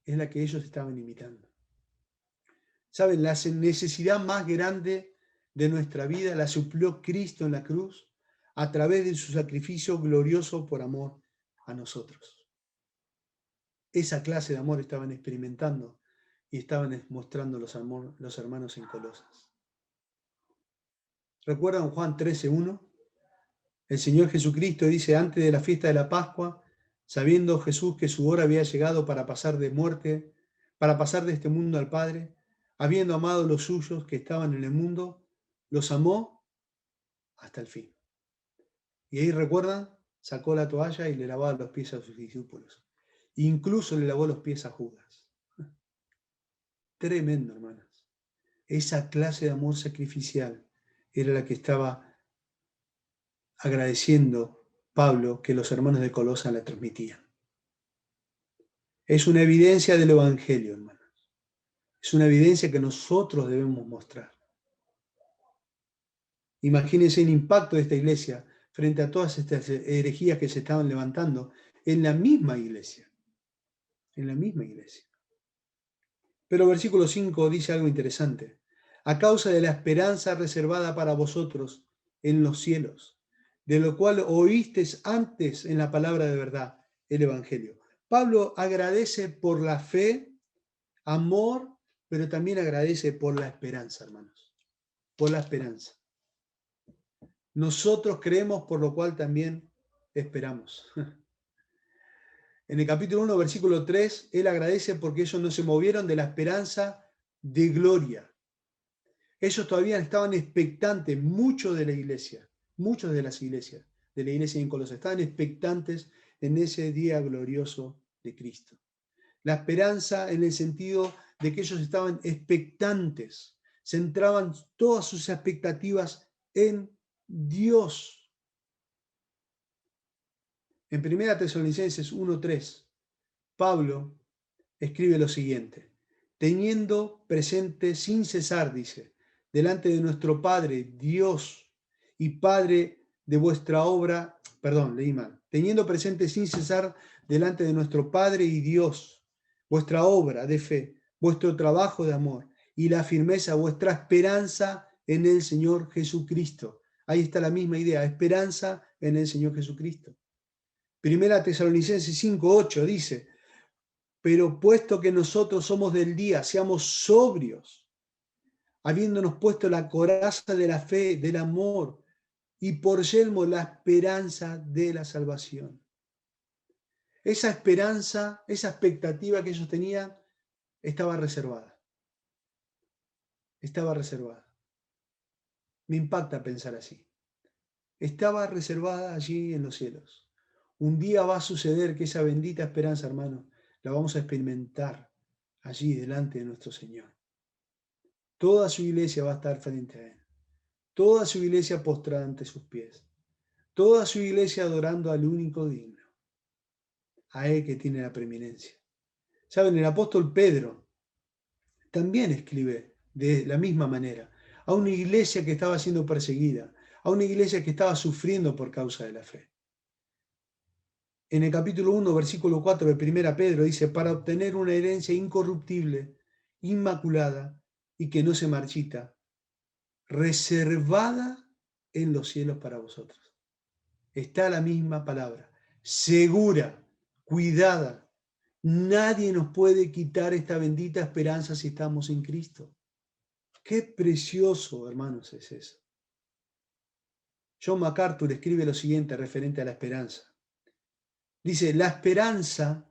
es la que ellos estaban imitando. ¿Saben? La necesidad más grande de nuestra vida la suplió Cristo en la cruz a través de su sacrificio glorioso por amor a nosotros. Esa clase de amor estaban experimentando y estaban mostrando los hermanos en Colosas. ¿Recuerdan Juan 13:1? El Señor Jesucristo dice antes de la fiesta de la Pascua, sabiendo Jesús que su hora había llegado para pasar de muerte, para pasar de este mundo al Padre, habiendo amado a los suyos que estaban en el mundo, los amó hasta el fin. Y ahí recuerdan, sacó la toalla y le lavaba los pies a sus discípulos. Incluso le lavó los pies a Judas. Tremendo, hermanas. Esa clase de amor sacrificial era la que estaba agradeciendo Pablo que los hermanos de Colosas la transmitían. Es una evidencia del Evangelio, hermanos. Es una evidencia que nosotros debemos mostrar. Imagínense el impacto de esta iglesia frente a todas estas herejías que se estaban levantando en la misma iglesia. En la misma iglesia. Pero versículo 5 dice algo interesante. A causa de la esperanza reservada para vosotros en los cielos, de lo cual oísteis antes en la palabra de verdad, el Evangelio. Pablo agradece por la fe, amor, pero también agradece por la esperanza, hermanos. Por la esperanza. Nosotros creemos, por lo cual también esperamos. En el capítulo 1, versículo 3, él agradece porque ellos no se movieron de la esperanza de gloria. Ellos todavía estaban expectantes, muchos de la iglesia, muchos de las iglesias, de la iglesia en Colosas, estaban expectantes en ese día glorioso de Cristo. La esperanza en el sentido de que ellos estaban expectantes, centraban todas sus expectativas en Dios. En 1 Tesalonicenses 1:3, Pablo escribe lo siguiente: teniendo presente sin cesar, dice, delante de nuestro Padre, Dios y Padre de vuestra obra, leí mal, teniendo presente sin cesar delante de nuestro Padre y Dios, vuestra obra de fe, vuestro trabajo de amor y la firmeza, vuestra esperanza en el Señor Jesucristo. Ahí está la misma idea, esperanza en el Señor Jesucristo. 1 Tesalonicenses 5:8 dice, pero puesto que nosotros somos del día, seamos sobrios, habiéndonos puesto la coraza de la fe, del amor, y por yelmo la esperanza de la salvación. Esa esperanza, esa expectativa que ellos tenían, estaba reservada. Estaba reservada. Me impacta pensar así. Estaba reservada allí en los cielos. Un día va a suceder que esa bendita esperanza, hermano, la vamos a experimentar allí delante de nuestro Señor. Toda su iglesia va a estar frente a Él. Toda su iglesia postrada ante sus pies. Toda su iglesia adorando al único digno. A Él que tiene la preeminencia. Saben, el apóstol Pedro también escribe de la misma manera a una iglesia que estaba siendo perseguida, a una iglesia que estaba sufriendo por causa de la fe. En el capítulo 1, versículo 4 de 1 Pedro dice, para obtener una herencia incorruptible, inmaculada y que no se marchita, reservada en los cielos para vosotros. está la misma palabra, segura, cuidada. Nadie nos puede quitar esta bendita esperanza si estamos en Cristo. Qué precioso, hermanos, es eso. John MacArthur escribe lo siguiente referente a la esperanza. Dice, la esperanza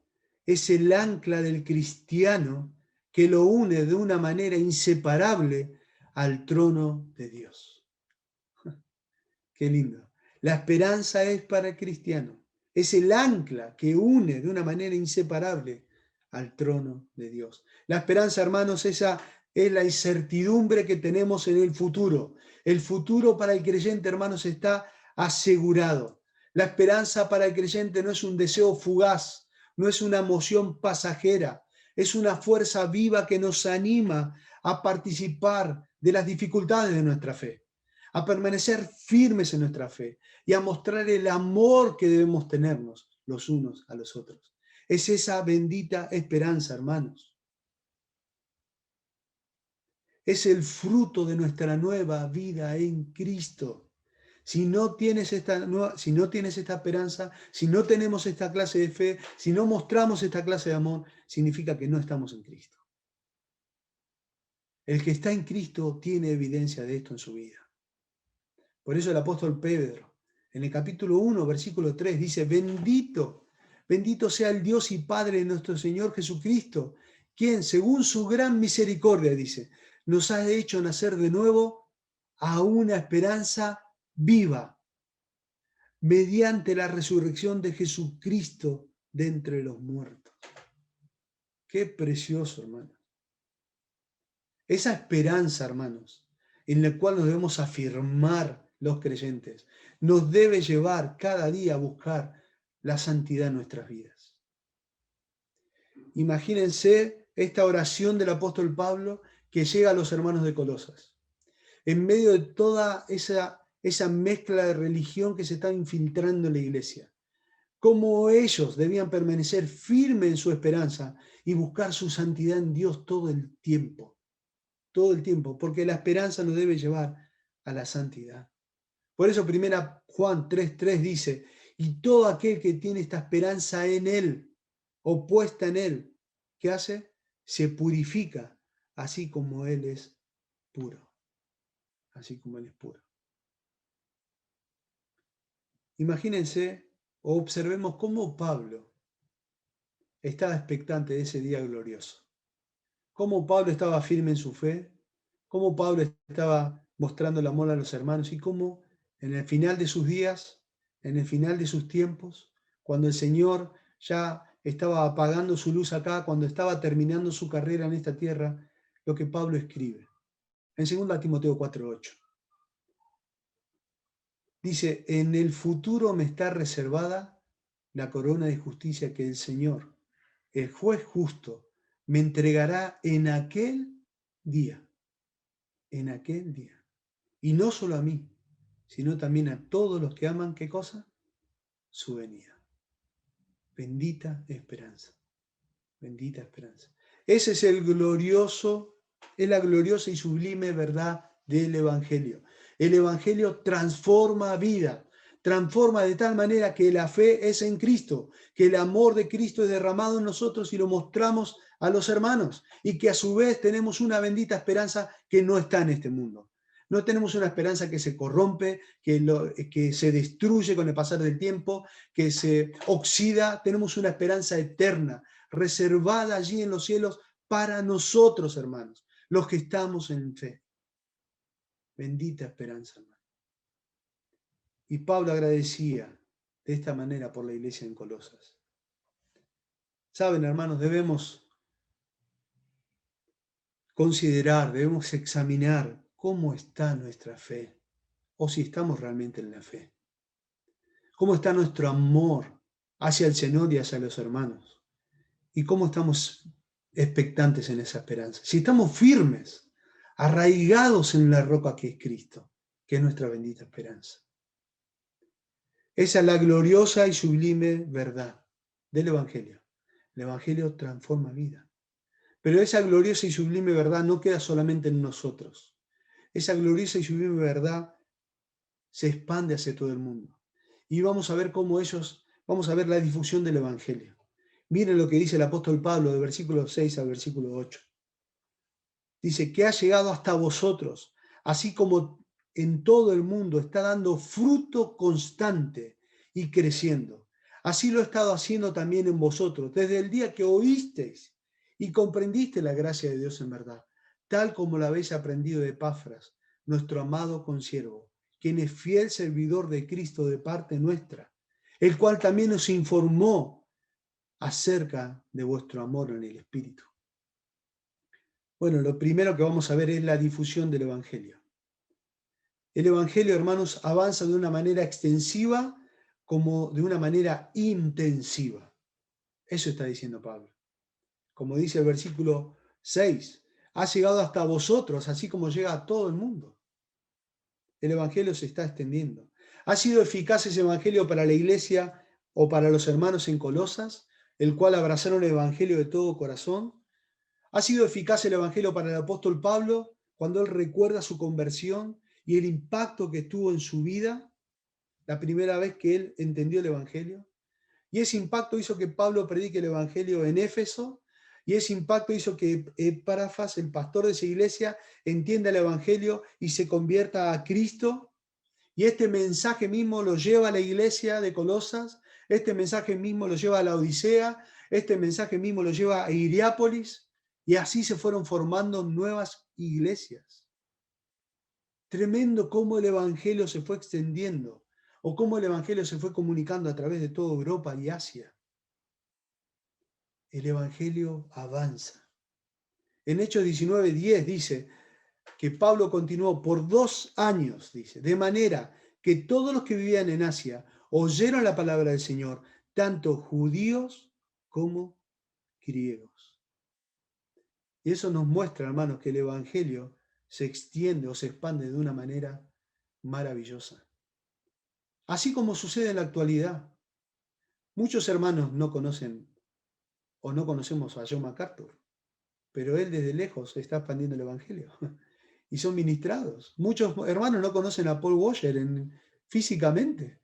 es el ancla del cristiano que lo une de una manera inseparable al trono de Dios. Qué lindo. La esperanza es para el cristiano. Es el ancla que une de una manera inseparable al trono de Dios. La esperanza, hermanos, esa es la incertidumbre que tenemos en el futuro. El futuro para el creyente, hermanos, está asegurado. La esperanza para el creyente no es un deseo fugaz, no es una emoción pasajera, es una fuerza viva que nos anima a participar de las dificultades de nuestra fe, a permanecer firmes en nuestra fe y a mostrar el amor que debemos tenernos los unos a los otros. Es esa bendita esperanza, hermanos. Es el fruto de nuestra nueva vida en Cristo. Si no tienes esta esperanza, si no tenemos esta clase de fe, si no mostramos esta clase de amor, significa que no estamos en Cristo. El que está en Cristo tiene evidencia de esto en su vida. Por eso el apóstol Pedro, en el capítulo 1, versículo 3, dice, bendito sea el Dios y Padre de nuestro Señor Jesucristo, quien, según su gran misericordia, dice, nos ha hecho nacer de nuevo a una esperanza viva, mediante la resurrección de Jesucristo de entre los muertos. Qué precioso, hermanos. Esa esperanza, hermanos, en la cual nos debemos afirmar los creyentes, nos debe llevar cada día a buscar la santidad en nuestras vidas. Imagínense esta oración del apóstol Pablo que llega a los hermanos de Colosas. En medio de toda esa mezcla de religión que se está infiltrando en la iglesia, cómo ellos debían permanecer firmes en su esperanza y buscar su santidad en Dios todo el tiempo, porque la esperanza nos debe llevar a la santidad. Por eso 1 Juan 3:3 dice, y todo aquel que tiene esta esperanza en Él, o puesta en Él, ¿qué hace? Se purifica, así como Él es puro. Así como Él es puro. Imagínense o observemos cómo Pablo estaba expectante de ese día glorioso. Cómo Pablo estaba firme en su fe, cómo Pablo estaba mostrando el amor a los hermanos y cómo en el final de sus días, en el final de sus tiempos, cuando el Señor ya estaba apagando su luz acá, cuando estaba terminando su carrera en esta tierra, lo que Pablo escribe. En 2 Timoteo 4:8. Dice, en el futuro me está reservada la corona de justicia que el Señor, el juez justo, me entregará en aquel día. En aquel día. Y no solo a mí, sino también a todos los que aman, ¿qué cosa? Su venida. Bendita esperanza. Bendita esperanza. Ese es es la gloriosa y sublime verdad del Evangelio. El Evangelio transforma vida, transforma de tal manera que la fe es en Cristo, que el amor de Cristo es derramado en nosotros y lo mostramos a los hermanos, y que a su vez tenemos una bendita esperanza que no está en este mundo. No tenemos una esperanza que se corrompe, que se destruye con el pasar del tiempo, que se oxida. Tenemos una esperanza eterna, reservada allí en los cielos para nosotros, hermanos, los que estamos en fe. Bendita esperanza, hermano. Y Pablo agradecía de esta manera por la iglesia en Colosas. Saben, hermanos, debemos considerar, debemos examinar cómo está nuestra fe, o si estamos realmente en la fe. Cómo está nuestro amor hacia el Señor y hacia los hermanos. Y cómo estamos expectantes en esa esperanza. Si estamos firmes, arraigados en la roca que es Cristo, que es nuestra bendita esperanza. Esa es la gloriosa y sublime verdad del Evangelio. El Evangelio transforma vida. Pero esa gloriosa y sublime verdad no queda solamente en nosotros. Esa gloriosa y sublime verdad se expande hacia todo el mundo. y vamos a ver vamos a ver la difusión del Evangelio. Miren lo que dice el apóstol Pablo de versículo 6 al versículo 8. Dice que ha llegado hasta vosotros, así como en todo el mundo está dando fruto constante y creciendo. Así lo he estado haciendo también en vosotros, desde el día que oísteis y comprendiste la gracia de Dios en verdad, tal como la habéis aprendido de Epafras, nuestro amado consiervo, quien es fiel servidor de Cristo de parte nuestra, el cual también nos informó acerca de vuestro amor en el Espíritu. Bueno, lo primero que vamos a ver es la difusión del Evangelio. El Evangelio, hermanos, avanza de una manera extensiva como de una manera intensiva. Eso está diciendo Pablo. Como dice el versículo 6, ha llegado hasta vosotros, así como llega a todo el mundo. El Evangelio se está extendiendo. ¿Ha sido eficaz ese Evangelio para la iglesia o para los hermanos en Colosas, el cual abrazaron el Evangelio de todo corazón? ¿Ha sido eficaz el Evangelio para el apóstol Pablo cuando él recuerda su conversión y el impacto que tuvo en su vida la primera vez que él entendió el Evangelio? Y ese impacto hizo que Pablo predique el Evangelio en Éfeso, y ese impacto hizo que Epafras, el pastor de esa iglesia, entienda el Evangelio y se convierta a Cristo. Y este mensaje mismo lo lleva a la iglesia de Colosas, este mensaje mismo lo lleva a la Odisea, este mensaje mismo lo lleva a Hierápolis, y así se fueron formando nuevas iglesias. Tremendo cómo el Evangelio se fue extendiendo, o cómo el Evangelio se fue comunicando a través de toda Europa y Asia. El Evangelio avanza. En Hechos 19:10 dice que Pablo continuó por 2 años, dice, de manera que todos los que vivían en Asia oyeron la palabra del Señor, tanto judíos como griegos. Y eso nos muestra, hermanos, que el Evangelio se extiende o se expande de una manera maravillosa. Así como sucede en la actualidad. Muchos hermanos no conocen o no conocemos a John MacArthur, pero él desde lejos está expandiendo el Evangelio y son ministrados. Muchos hermanos no conocen a Paul Washer físicamente,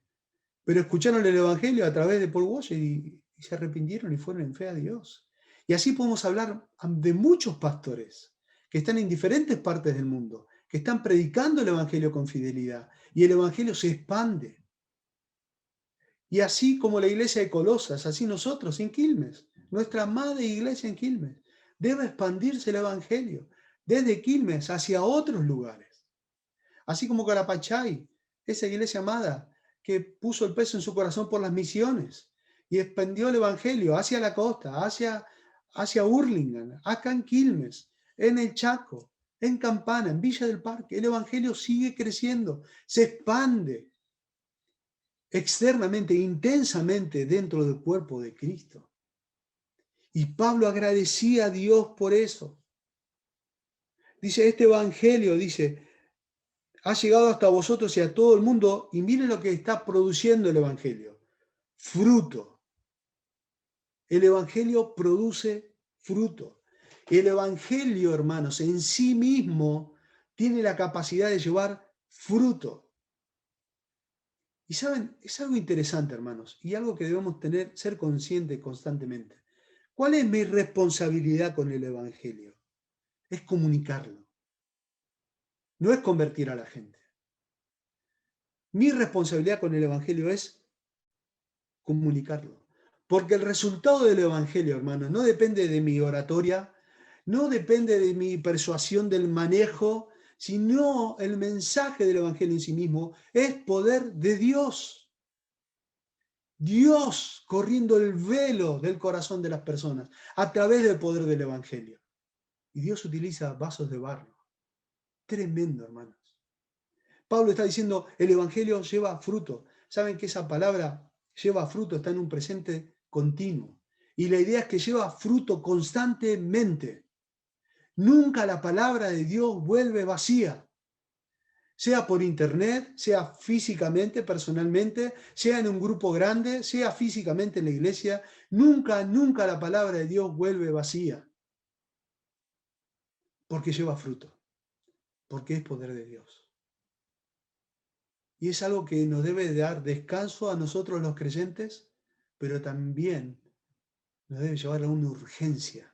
pero escucharon el Evangelio a través de Paul Washer y se arrepintieron y fueron en fe a Dios. Y así podemos hablar de muchos pastores que están en diferentes partes del mundo, que están predicando el Evangelio con fidelidad y el Evangelio se expande. Y así como la iglesia de Colosas, así nosotros en Quilmes, nuestra madre iglesia en Quilmes, debe expandirse el Evangelio desde Quilmes hacia otros lugares. Así como Carapachay, esa iglesia amada que puso el peso en su corazón por las misiones y expandió el Evangelio hacia la costa, hacia Hurlingham, acá en Quilmes, en el Chaco, en Campana, en Villa del Parque. El Evangelio sigue creciendo, se expande externamente, intensamente dentro del cuerpo de Cristo. Y Pablo agradecía a Dios por eso. Dice, este Evangelio, dice, ha llegado hasta vosotros y a todo el mundo, y miren lo que está produciendo el Evangelio. Fruto. El Evangelio produce fruto. El Evangelio, hermanos, en sí mismo tiene la capacidad de llevar fruto. Y saben, es algo interesante, hermanos, y algo que debemos ser conscientes constantemente. ¿Cuál es mi responsabilidad con el Evangelio? Es comunicarlo. No es convertir a la gente. Mi responsabilidad con el Evangelio es comunicarlo. Porque el resultado del Evangelio, hermanos, no depende de mi oratoria, no depende de mi persuasión del manejo, sino el mensaje del Evangelio en sí mismo es poder de Dios. Dios corriendo el velo del corazón de las personas a través del poder del Evangelio. Y Dios utiliza vasos de barro. Tremendo, hermanos. Pablo está diciendo, el Evangelio lleva fruto. ¿Saben que esa palabra lleva fruto? Está en un presente continuo. Y la idea es que lleva fruto constantemente. Nunca la palabra de Dios vuelve vacía. Sea por internet, sea físicamente, personalmente, sea en un grupo grande, sea físicamente en la iglesia, nunca la palabra de Dios vuelve vacía. Porque lleva fruto. Porque es poder de Dios. Y es algo que nos debe dar descanso a nosotros los creyentes, pero también nos debe llevar a una urgencia.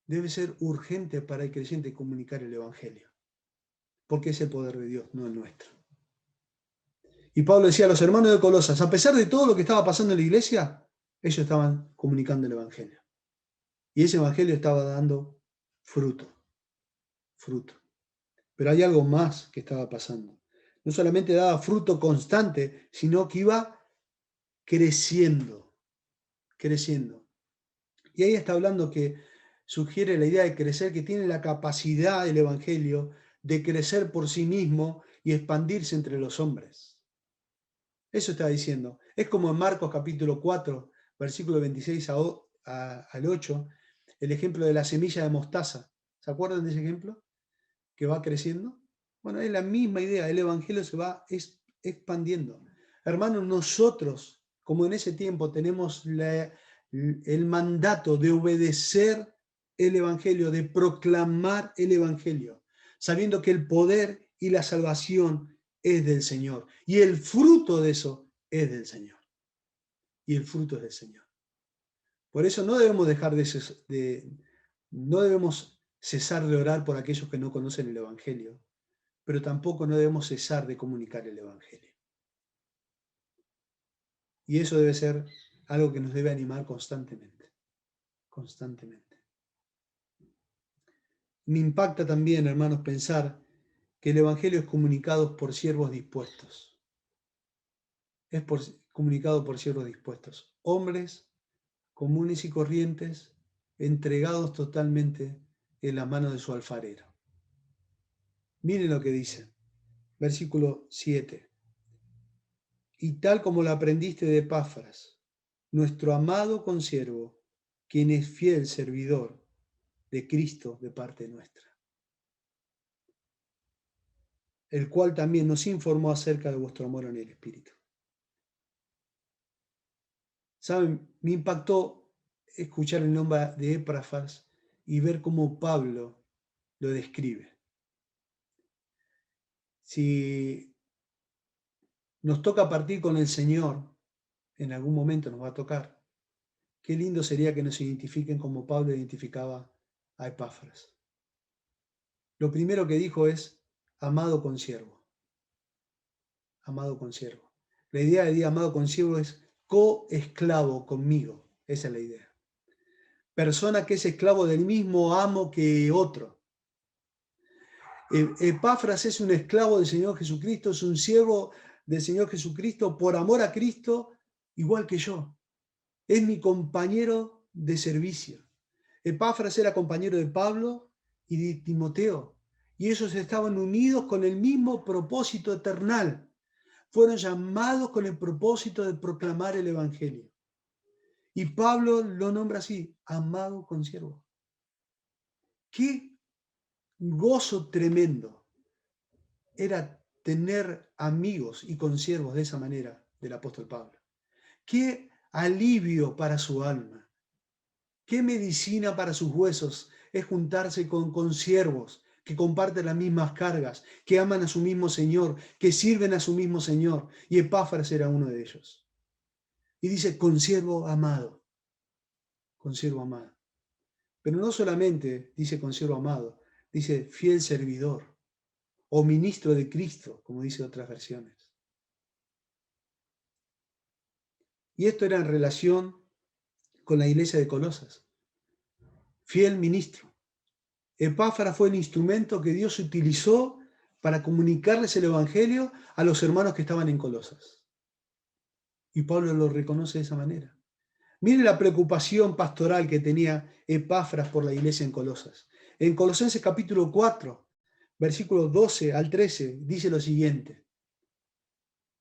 Debe ser urgente para el creyente comunicar el Evangelio, porque es el poder de Dios, no el nuestro. Y Pablo decía a los hermanos de Colosas, a pesar de todo lo que estaba pasando en la iglesia, ellos estaban comunicando el Evangelio. Y ese Evangelio estaba dando fruto. Pero hay algo más que estaba pasando. No solamente daba fruto constante, sino que iba creciendo. Y ahí está hablando que sugiere la idea de crecer, que tiene la capacidad del Evangelio de crecer por sí mismo y expandirse entre los hombres. Eso está diciendo. Es como en Marcos capítulo 4, versículo 26 al 8, el ejemplo de la semilla de mostaza. ¿Se acuerdan de ese ejemplo? Que va creciendo. Bueno, es la misma idea. El Evangelio se va expandiendo. Hermanos, nosotros, como en ese tiempo, tenemos el mandato de obedecer el Evangelio, de proclamar el Evangelio, sabiendo que el poder y la salvación es del Señor. Y el fruto de eso es del Señor. Y el fruto es del Señor. Por eso no debemos no debemos cesar de orar por aquellos que no conocen el Evangelio, pero tampoco no debemos cesar de comunicar el Evangelio. Y eso debe ser algo que nos debe animar constantemente. Me impacta también, hermanos, pensar que el Evangelio es comunicado por siervos dispuestos. Comunicado por siervos dispuestos. Hombres comunes y corrientes, entregados totalmente en la mano de su alfarero. Miren lo que dice, versículo 7. Y tal como lo aprendiste de Epafras, nuestro amado consiervo, quien es fiel servidor de Cristo de parte nuestra, el cual también nos informó acerca de vuestro amor en el Espíritu. ¿Saben? Me impactó escuchar el nombre de Epafras y ver cómo Pablo lo describe. Si nos toca partir con el Señor, en algún momento nos va a tocar, qué lindo sería que nos identifiquen como Pablo identificaba a Epafras. Lo primero que dijo es, amado consiervo. Amado consiervo. La idea de amado consiervo es coesclavo conmigo. Esa es la idea. Persona que es esclavo del mismo amo que otro. Epafras es un esclavo del Señor Jesucristo, es un siervo del Señor Jesucristo por amor a Cristo, igual que yo. Es mi compañero de servicio. Epafras era compañero de Pablo y de Timoteo, y ellos estaban unidos con el mismo propósito eternal. Fueron llamados con el propósito de proclamar el Evangelio. Y Pablo lo nombra así, amado consiervo. Qué gozo tremendo era tener amigos y consiervos de esa manera del apóstol Pablo. Qué alivio para su alma. Qué medicina para sus huesos es juntarse con consiervos que comparten las mismas cargas, que aman a su mismo Señor, que sirven a su mismo Señor. Y Epafras era uno de ellos. Y dice, consiervo amado. Consiervo amado. Pero no solamente dice consiervo amado, dice fiel servidor o ministro de Cristo, como dice otras versiones. Y esto era en relación con la iglesia de Colosas. Fiel ministro. Epáfras fue el instrumento que Dios utilizó para comunicarles el Evangelio a los hermanos que estaban en Colosas. Y Pablo lo reconoce de esa manera. Mire la preocupación pastoral que tenía Epáfras por la iglesia en Colosas. En Colosenses capítulo 4, versículos 12 al 13, dice lo siguiente.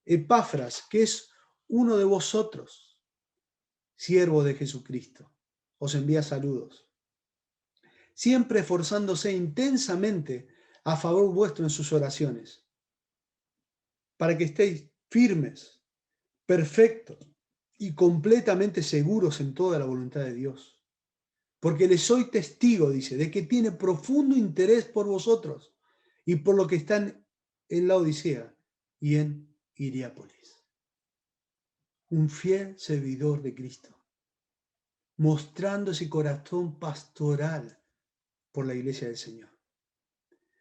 Epáfras, que es uno de vosotros, siervo de Jesucristo, os envía saludos, siempre esforzándose intensamente a favor vuestro en sus oraciones, para que estéis firmes, perfectos y completamente seguros en toda la voluntad de Dios. Porque le soy testigo, dice, de que tiene profundo interés por vosotros y por lo que están en la Odisea y en Hierápolis. Un fiel servidor de Cristo, mostrando ese corazón pastoral por la iglesia del Señor.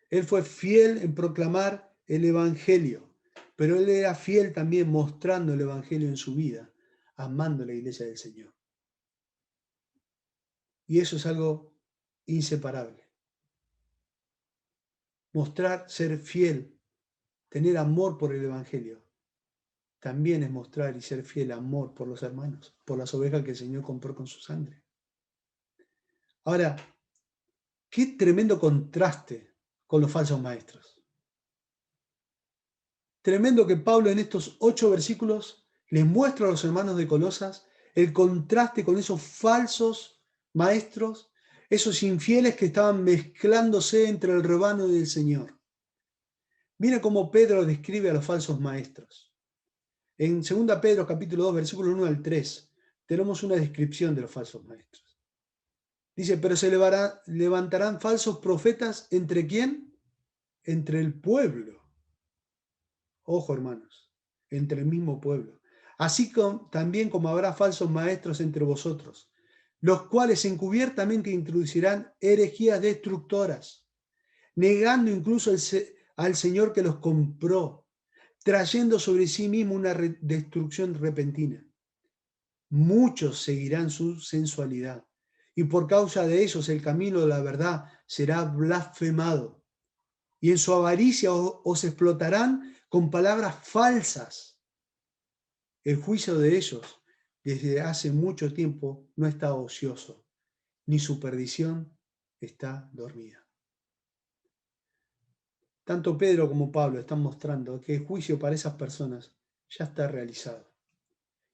Él fue fiel en proclamar el Evangelio, pero él era fiel también mostrando el Evangelio en su vida, amando la iglesia del Señor. Y eso es algo inseparable. Mostrar ser fiel, tener amor por el Evangelio, también es mostrar y ser fiel amor por los hermanos, por las ovejas que el Señor compró con su sangre. Ahora, qué tremendo contraste con los falsos maestros. Tremendo que Pablo en estos 8 versículos les muestra a los hermanos de Colosas el contraste con esos falsos maestros, esos infieles que estaban mezclándose entre el rebaño del Señor. Mira cómo Pedro describe a los falsos maestros. En 2 Pedro capítulo 2, versículo 1 al 3, tenemos una descripción de los falsos maestros. Dice, pero se levantarán falsos profetas, ¿entre quién? Entre el pueblo. Ojo, hermanos, entre el mismo pueblo. Así también como habrá falsos maestros entre vosotros, los cuales encubiertamente introducirán herejías destructoras, negando incluso al Señor que los compró, trayendo sobre sí mismo una destrucción repentina. Muchos seguirán su sensualidad, y por causa de ellos el camino de la verdad será blasfemado. Y en su avaricia os explotarán con palabras falsas. El juicio de ellos desde hace mucho tiempo no está ocioso, ni su perdición está dormida. Tanto Pedro como Pablo están mostrando que el juicio para esas personas ya está realizado.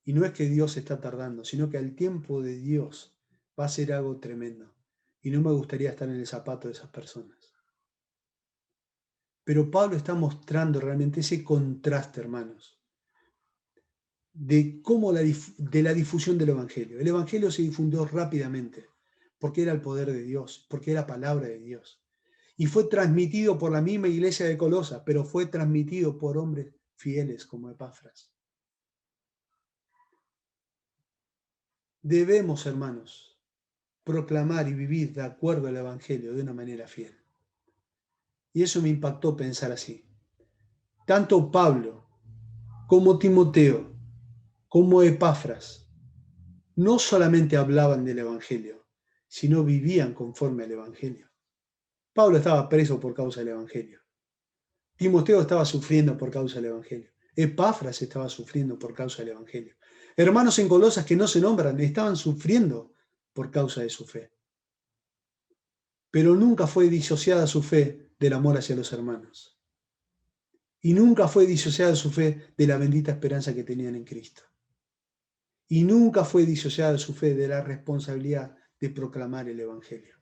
Y no es que Dios está tardando, sino que al tiempo de Dios va a ser algo tremendo. Y no me gustaría estar en el zapato de esas personas. Pero Pablo está mostrando realmente ese contraste, hermanos, de cómo de la difusión del Evangelio. El Evangelio se difundió rápidamente, porque era el poder de Dios, porque era palabra de Dios. Y fue transmitido por la misma iglesia de Colosas, pero fue transmitido por hombres fieles como Epafras. Debemos, hermanos, proclamar y vivir de acuerdo al Evangelio de una manera fiel. Y eso me impactó pensar así. Tanto Pablo como Timoteo, como Epafras, no solamente hablaban del Evangelio, sino vivían conforme al Evangelio. Pablo estaba preso por causa del Evangelio. Timoteo estaba sufriendo por causa del Evangelio. Epafras estaba sufriendo por causa del Evangelio. Hermanos en Colosas que no se nombran, estaban sufriendo por causa de su fe. Pero nunca fue disociada su fe del amor hacia los hermanos. Y nunca fue disociada su fe de la bendita esperanza que tenían en Cristo. Y nunca fue disociada su fe de la responsabilidad de proclamar el Evangelio.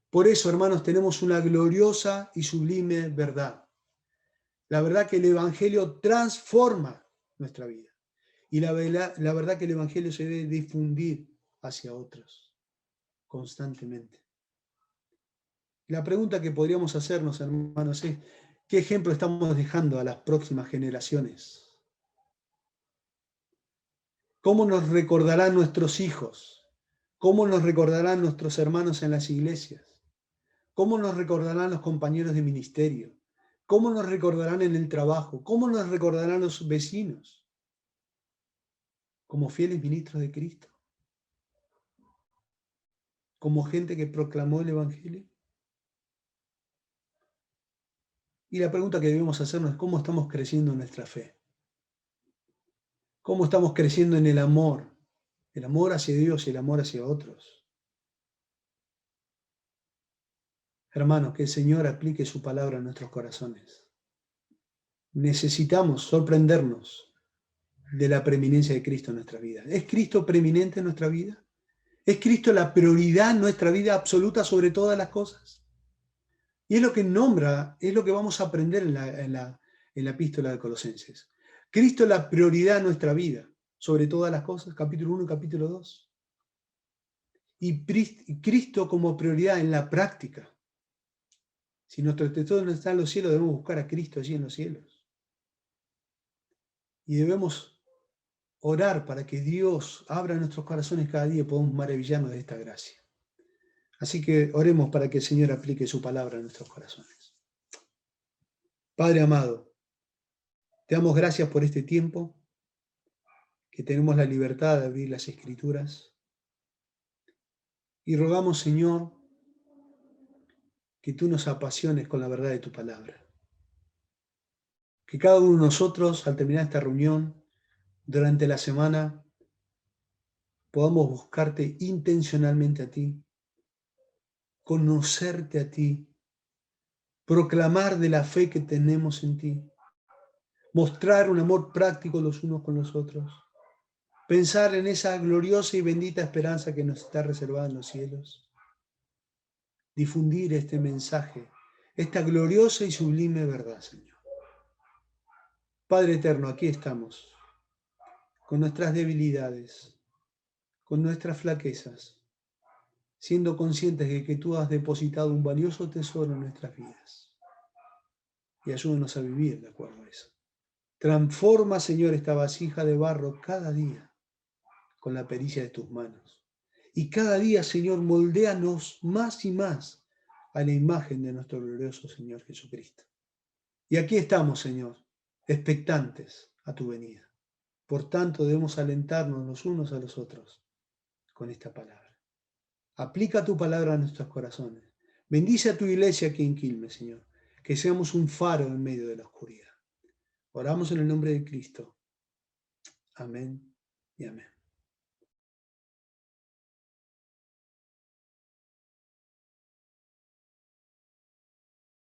Por eso, hermanos, tenemos una gloriosa y sublime verdad. La verdad que el Evangelio transforma nuestra vida. Y la verdad que el Evangelio se debe difundir hacia otros constantemente. La pregunta que podríamos hacernos, hermanos, es ¿qué ejemplo estamos dejando a las próximas generaciones? ¿Cómo nos recordarán nuestros hijos? ¿Cómo nos recordarán nuestros hermanos en las iglesias? ¿Cómo nos recordarán los compañeros de ministerio? ¿Cómo nos recordarán en el trabajo? ¿Cómo nos recordarán los vecinos? Como fieles ministros de Cristo. Como gente que proclamó el Evangelio. Y la pregunta que debemos hacernos es ¿cómo estamos creciendo en nuestra fe? ¿Cómo estamos creciendo en el amor? El amor hacia Dios y el amor hacia otros. Hermanos, que el Señor aplique su palabra en nuestros corazones. Necesitamos sorprendernos de la preeminencia de Cristo en nuestra vida. ¿Es Cristo preeminente en nuestra vida? ¿Es Cristo la prioridad en nuestra vida absoluta sobre todas las cosas? Y es lo que nombra, es lo que vamos a aprender en la epístola de Colosenses. Cristo es la prioridad en nuestra vida sobre todas las cosas, capítulo 1 y capítulo 2. Y Cristo como prioridad en la práctica. Si nuestro tesoro no está en los cielos, debemos buscar a Cristo allí en los cielos. Y debemos orar para que Dios abra nuestros corazones cada día y podamos maravillarnos de esta gracia. Así que oremos para que el Señor aplique su palabra a nuestros corazones. Padre amado, te damos gracias por este tiempo, que tenemos la libertad de abrir las Escrituras. Y rogamos, Señor, que tú nos apasiones con la verdad de tu palabra. Que cada uno de nosotros, al terminar esta reunión, durante la semana, podamos buscarte intencionalmente a ti, conocerte a ti, proclamar de la fe que tenemos en ti, mostrar un amor práctico los unos con los otros, pensar en esa gloriosa y bendita esperanza que nos está reservada en los cielos, difundir este mensaje, esta gloriosa y sublime verdad, Señor. Padre eterno, aquí estamos, con nuestras debilidades, con nuestras flaquezas, siendo conscientes de que tú has depositado un valioso tesoro en nuestras vidas. Y ayúdanos a vivir de acuerdo a eso. Transforma, Señor, esta vasija de barro cada día con la pericia de tus manos. Y cada día, Señor, moldéanos más y más a la imagen de nuestro glorioso Señor Jesucristo. Y aquí estamos, Señor, expectantes a tu venida. Por tanto, debemos alentarnos los unos a los otros con esta palabra. Aplica tu palabra a nuestros corazones. Bendice a tu iglesia aquí en Quilmes, Señor. Que seamos un faro en medio de la oscuridad. Oramos en el nombre de Cristo. Amén y amén.